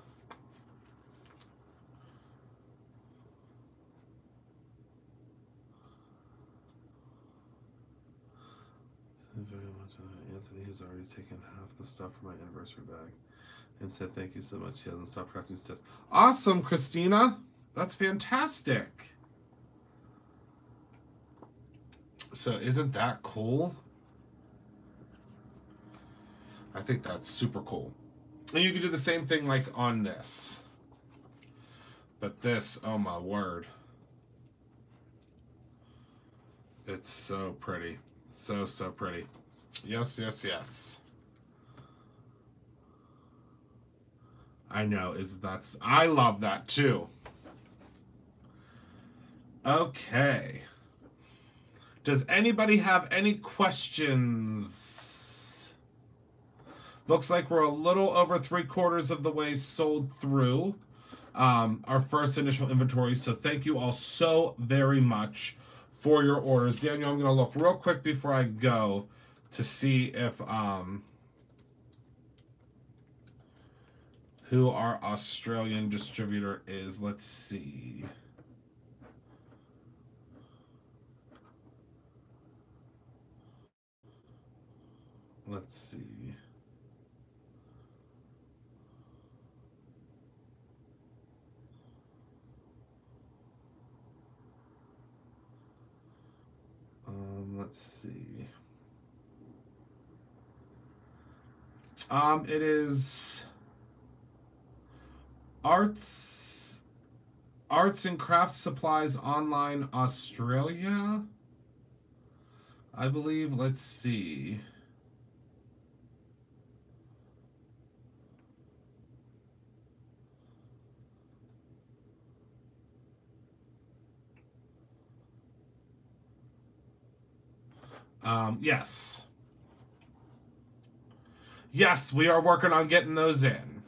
Very much. Anthony has already taken half the stuff from my anniversary bag and said thank you so much. He hasn't stopped practicing steps. Awesome, Christina. That's fantastic. So isn't that cool? I think that's super cool. And you can do the same thing like on this. But this, oh my word. It's so pretty. So, so pretty. Yes, yes, yes. I know, I love that too. Okay. Does anybody have any questions? Looks like we're a little over 3/4 of the way sold through our first initial inventory. So thank you all so very much for your orders. Daniel, I'm going to look real quick before I go to see if who our Australian distributor is. Let's see. Let's see. Let's see. It is Arts and Crafts Supplies Online Australia, I believe. Let's see. Yes. Yes, we are working on getting those in.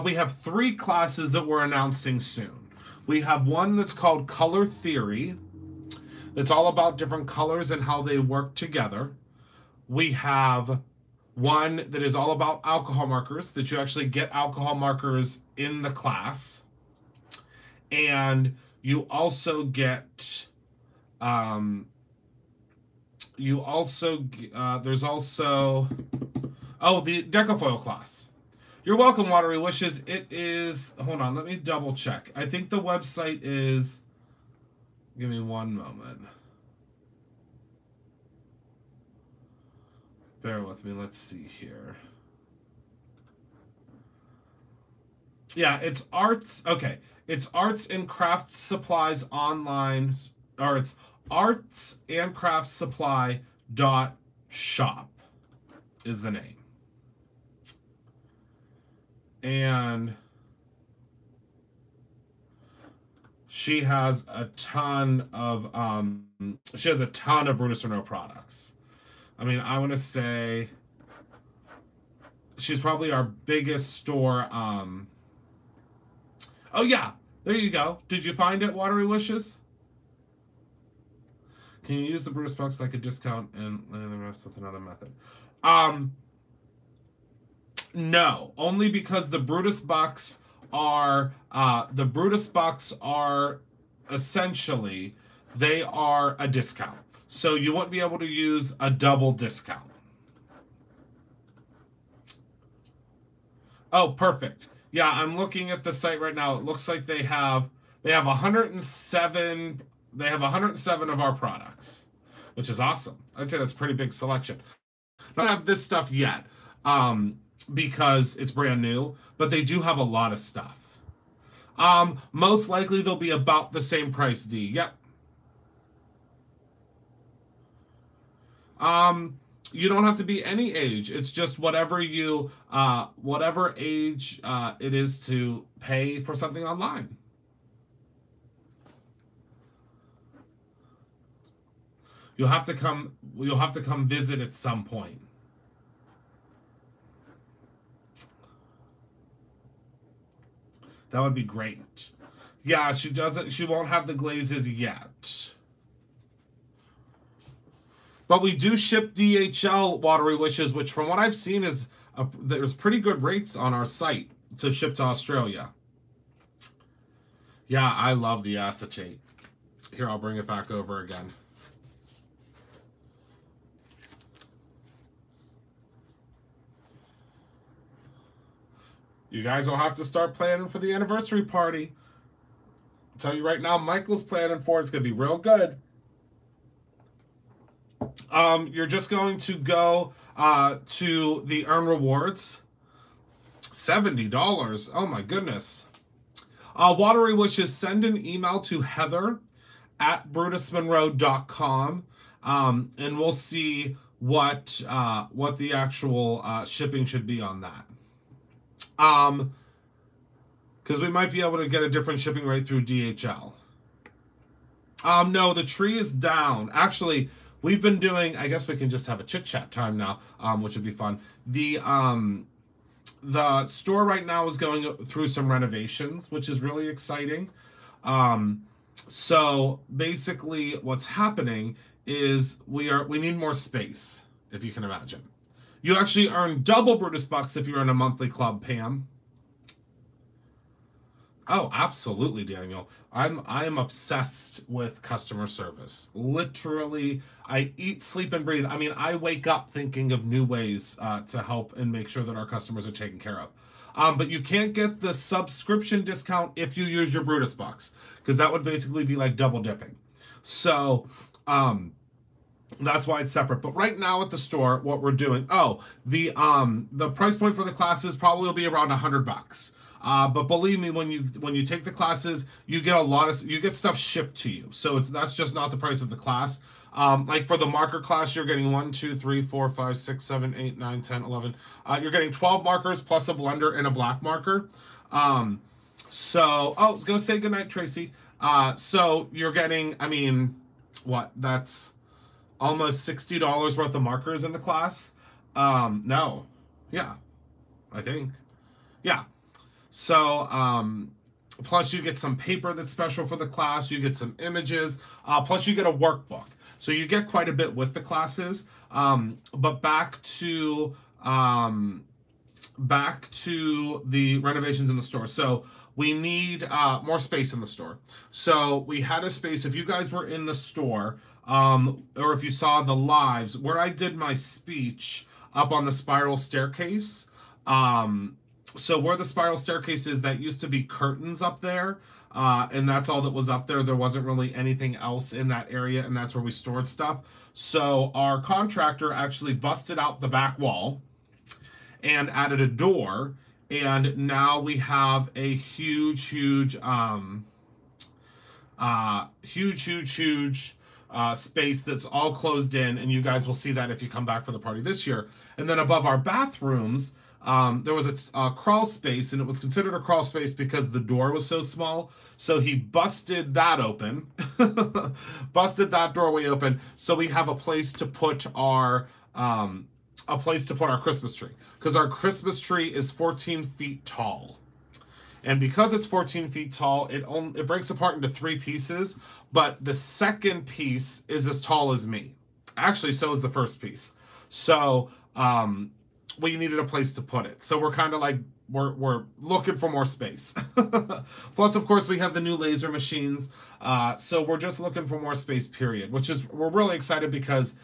We have 3 classes that we're announcing soon. We have one that's called Color Theory. That's all about different colors and how they work together. We have one that is all about alcohol markers, that you actually get alcohol markers in the class. And you also get, there's also, the decafoil class. You're welcome, Watery Wishes. It is, hold on, let me double check. I think the website is, give me one moment. Bear with me, let's see here. Yeah, it's arts, okay. It's Arts and Crafts Supplies online, or it's artsandcraftsupply.shop is the name. And she has a ton of Brutus Monroe products. I mean, I want to say she's probably our biggest store. Oh yeah, there you go. Did you find it, Watery Wishes? Can you use the Brutus bucks like a discount and the rest with another method? No, only because the Brutus bucks are essentially, they are a discount. So you won't be able to use a double discount. Oh, perfect. Yeah, I'm looking at the site right now. It looks like they have 107 of our products, which is awesome. I'd say that's a pretty big selection. I don't have this stuff yet. Because it's brand new, but they do have a lot of stuff. Most likely they'll be about the same price, D. Yep. You don't have to be any age. It's just whatever age it is to pay for something online. You'll have to come visit at some point. That would be great. Yeah, she won't have the glazes yet. But we do ship DHL, Watery Wishes, which from what I've seen is, there's pretty good rates on our site to ship to Australia. Yeah, I love the acetate. Here, I'll bring it back over again. You guys will have to start planning for the anniversary party. I'll tell you right now, Michael's planning for it. It's going to be real good. You're just going to go to the Earn Rewards. $70. Oh, my goodness. Watery Wishes, send an email to heather@brutusmonroe.com, and we'll see what the actual shipping should be on that. Because we might be able to get a different shipping rate through DHL. No, the tree is down. Actually, we've been doing, I guess we can just have a chit-chat time now, which would be fun. The store right now is going through some renovations, which is really exciting. So basically what's happening is we need more space, if you can imagine. You actually earn double Brutus bucks if you're in a monthly club, Pam. Oh, absolutely, Daniel. I am obsessed with customer service. Literally, I eat, sleep, and breathe. I mean, I wake up thinking of new ways to help and make sure that our customers are taken care of. But you can't get the subscription discount if you use your Brutus bucks, because that would basically be like double dipping. So, that's why it's separate. But right now at the store, what we're doing, the price point for the classes probably will be around $100. But believe me, when you take the classes, you get stuff shipped to you. So that's just not the price of the class. Like for the marker class, you're getting 1, 2, 3, 4, 5, 6, 7, 8, 9, 10, 11. You're getting 12 markers plus a blender and a black marker. So, oh, go say goodnight, Tracy. So you're getting, I mean, what? That's almost $60 worth of markers in the class. No. Yeah, I think. Yeah. So, plus you get some paper that's special for the class. You get some images. Plus you get a workbook. So you get quite a bit with the classes. But back to the renovations in the store. So we need more space in the store. So we had a space. If you guys were in the store, or if you saw the lives where I did my speech up on the spiral staircase. So where the spiral staircase is, that used to be curtains up there. And that's all that was up there. There wasn't really anything else in that area, and that's where we stored stuff. So our contractor actually busted out the back wall and added a door, and now we have a huge space that's all closed in, and you guys will see that if you come back for the party this year. And then above our bathrooms, there was a crawl space, and it was considered a crawl space because the door was so small. So he busted that open, busted that doorway open, so we have a place to put our Christmas tree, because our Christmas tree is 14 feet tall. And because it's 14 feet tall, it breaks apart into 3 pieces, but the second piece is as tall as me. Actually, so is the first piece. So we needed a place to put it. So we're kind of like, we're looking for more space. Plus, of course, we have the new laser machines. So we're just looking for more space, period, which is, we're really excited because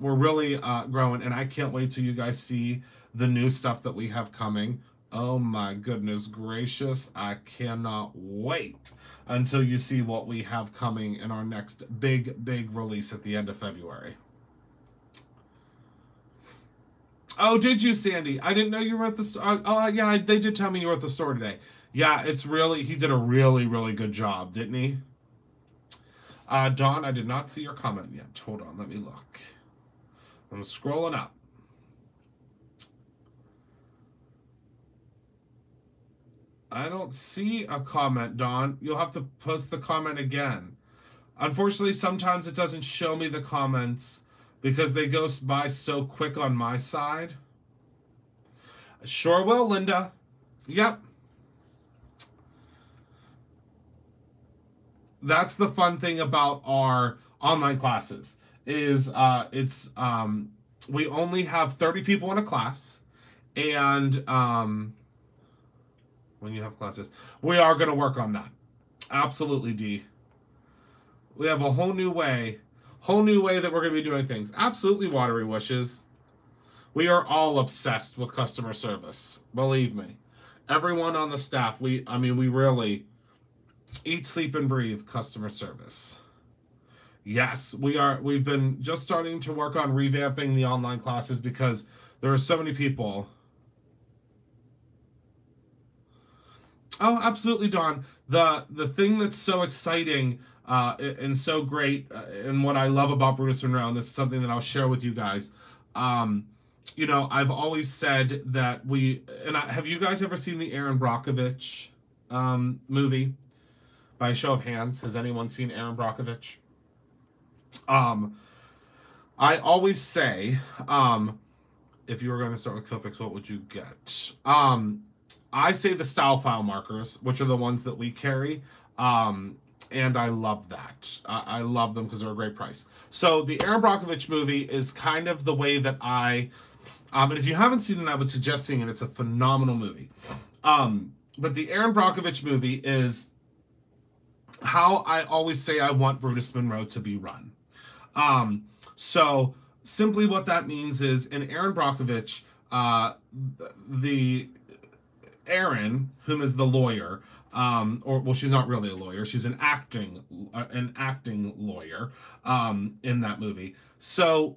we're really growing, and I can't wait till you guys see the new stuff that we have coming. Oh my goodness gracious. I cannot wait until you see what we have coming in our next big release at the end of February. Oh, did you, Sandy? I didn't know you were at the store. Oh, yeah, they did tell me you were at the store today. Yeah, he did a really good job, didn't he? Dawn, I did not see your comment yet. Hold on, let me look. I'm scrolling up. I don't see a comment, Dawn. You'll have to post the comment again. Unfortunately, sometimes it doesn't show me the comments because they go by so quick on my side. Sure will, Linda. Yep. That's the fun thing about our online classes is we only have 30 people in a class, and when you have classes, we are going to work on that. Absolutely, Dee. We have a whole new way that we're going to be doing things. Absolutely, Watery Wishes. We are all obsessed with customer service. Believe me. Everyone on the staff, we really eat, sleep, and breathe customer service. Yes, we've been just starting to work on revamping the online classes because there are so many people. Oh, absolutely, Dawn. The thing that's so exciting and so great, and what I love about Brutus Monroe, and this is something that I'll share with you guys. You know, I've always said that have you guys ever seen the Aaron Brockovich movie? By a show of hands, has anyone seen Aaron Brockovich? I always say, if you were going to start with Copics, what would you get? I say the style file markers, which are the ones that we carry. And I love that. I love them because they're a great price. So the Aaron Brockovich movie is kind of the way that and if you haven't seen it, I would suggest seeing it. It's a phenomenal movie. But the Aaron Brockovich movie is how I always say I want Brutus Monroe to be run. So simply what that means is in Aaron Brockovich, the Erin, whom is the lawyer, she's not really a lawyer. She's an acting lawyer in that movie. So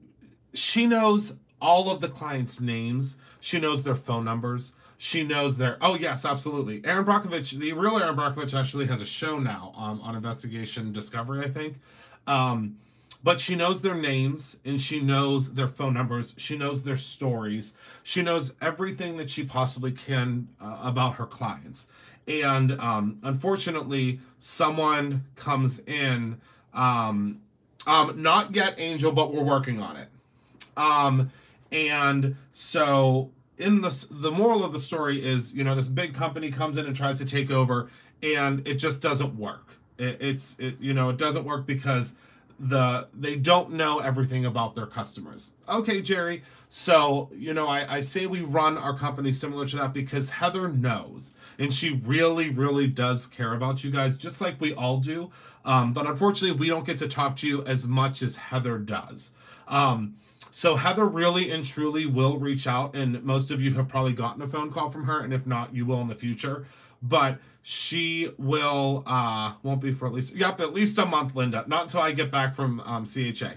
she knows all of the clients' names. She knows their phone numbers. She knows their... Oh, yes, absolutely. Aaron Brockovich, the real Aaron Brockovich actually has a show now on Investigation Discovery, I think. But she knows their names, and she knows their phone numbers. She knows their stories. She knows everything that she possibly can about her clients. And unfortunately, someone comes in, not yet Angel, but we're working on it. And so in the moral of the story is, you know, this big company comes in and tries to take over, and it just doesn't work. It doesn't work because they don't know everything about their customers. Okay, Jerry. So, you know, I say we run our company similar to that because Heather knows, and she really, really does care about you guys, just like we all do. But unfortunately, we don't get to talk to you as much as Heather does. So Heather really and truly will reach out, and most of you have probably gotten a phone call from her, and if not, you will in the future. But she will, won't be for at least a month, Linda. Not until I get back from CHA.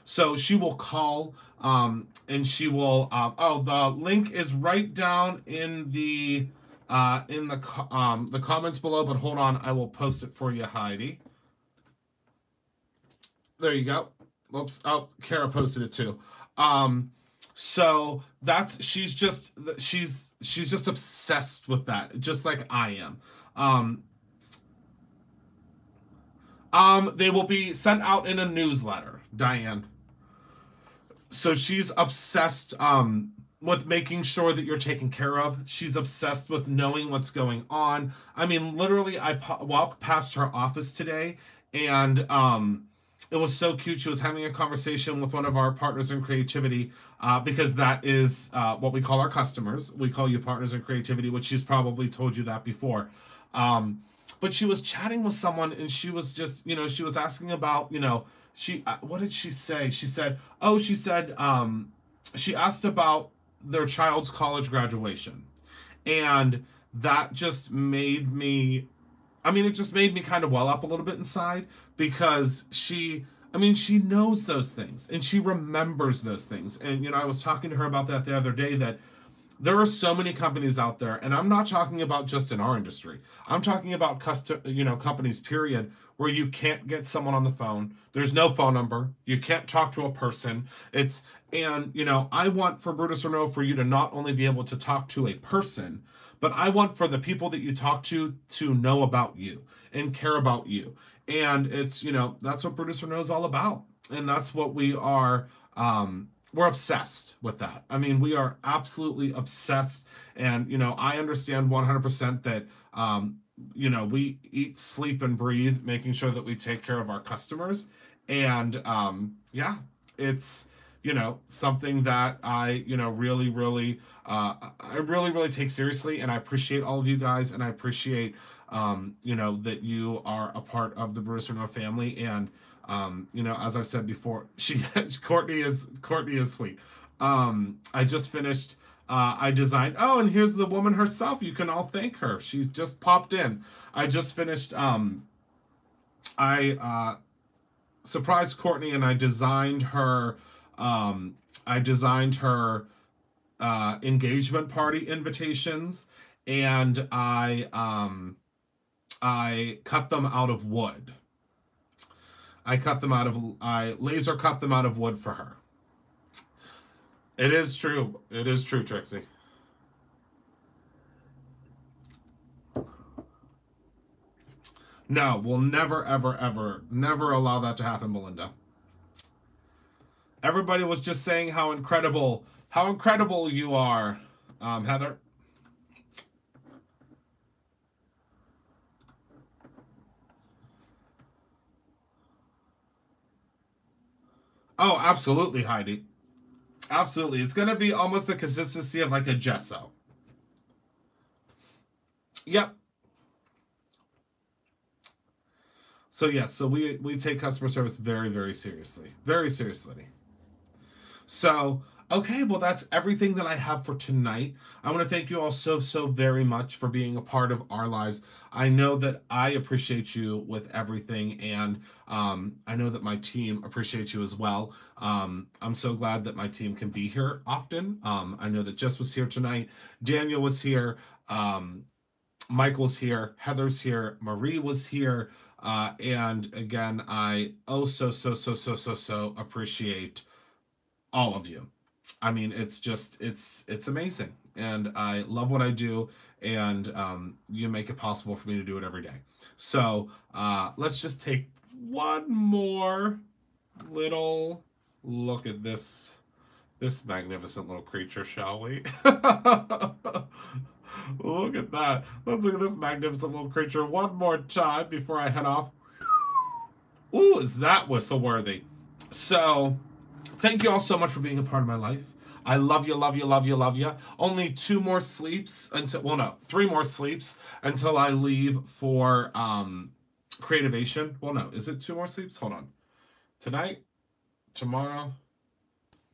So she will call, and she will, the link is right down in the comments below, but hold on, I will post it for you, Heidi. There you go. Oops. Oh, Kara posted it too. So she's just obsessed with that, just like I am. They will be sent out in a newsletter, Diane. So she's obsessed, with making sure that you're taken care of. She's obsessed with knowing what's going on. I mean, literally, I walked past her office today, and, it was so cute. She was having a conversation with one of our partners in creativity, because that is what we call our customers. We call you partners in creativity, which she's probably told you that before. But she was chatting with someone, and she was just, you know, she was asking about, you know, what did she say? She asked about their child's college graduation. And that just made me, it just made me kind of well up a little bit inside, because she knows those things and she remembers those things. And, you know, I was talking to her about that the other day, that there are so many companies out there, and I'm not talking about just in our industry. I'm talking about companies, period, where you can't get someone on the phone. There's no phone number. You can't talk to a person. I want for Brutus or No for you to not only be able to talk to a person, but I want for the people that you talk to know about you and care about you. And it's, you know, that's what Brutus or No is all about. And that's what we are, we're obsessed with that. I mean, we are absolutely obsessed. And, you know, I understand 100% that, we eat, sleep, and breathe, making sure that we take care of our customers. And, it's, you know, something that I, you know, really, really, I really, really take seriously. And I appreciate all of you guys. And I appreciate, that you are a part of the Brutus or No family. And, as I've said before, Courtney is sweet. I just finished, I designed, and here's the woman herself. You can all thank her. She's just popped in. I just finished, I surprised Courtney, and I designed her, engagement party invitations, and I cut them out of wood. I laser cut them out of wood for her. It is true. It is true, Trixie. No, we'll never, ever, ever, never allow that to happen, Melinda. Everybody was just saying how incredible you are, Heather. Oh, absolutely, Heidi. Absolutely. It's going to be almost the consistency of like a gesso. Yep. So yes, so we take customer service very, very seriously. Very seriously. So, okay, well, that's everything that I have for tonight. I want to thank you all so, so very much for being a part of our lives. I know that I appreciate you with everything, and I know that my team appreciates you as well. I'm so glad that my team can be here often. I know that Jess was here tonight. Daniel was here. Michael's here. Heather's here. Marie was here. And again, I so appreciate all of you. I mean, it's just, it's amazing. And I love what I do, and you make it possible for me to do it every day. So let's just take one more little look at this magnificent little creature, shall we? Look at that. Let's look at this magnificent little creature one more time before I head off. Ooh, is that whistle worthy? So, thank you all so much for being a part of my life. I love you, love you, love you, love you. Only 2 more sleeps until, well, no, 3 more sleeps until I leave for Creativation. Well, no, is it 2 more sleeps? Hold on. Tonight, tomorrow,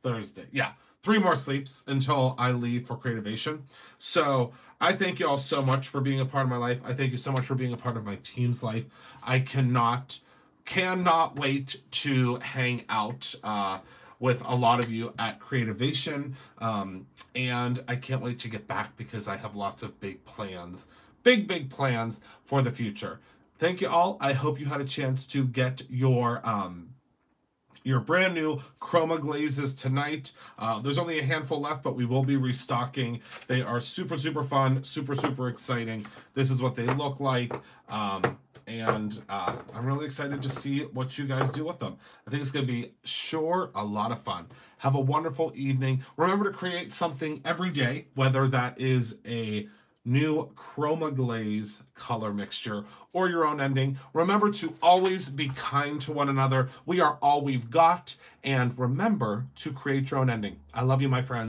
Thursday. Yeah, 3 more sleeps until I leave for Creativation. So I thank you all so much for being a part of my life. I thank you so much for being a part of my team's life. I cannot wait to hang out with a lot of you at Creativation. And I can't wait to get back because I have lots of big plans, big plans for the future. Thank you all. I hope you had a chance to get your brand new chroma glazes tonight. There's only a handful left, but we will be restocking. They are super fun, super exciting. This is what they look like. And I'm really excited to see what you guys do with them. I think it's going to be a lot of fun. Have a wonderful evening. Remember to create something every day, whether that is a new chroma glaze color mixture or your own ending. Remember to always be kind to one another. We are all we've got. And remember to create your own ending. I love you, my friends.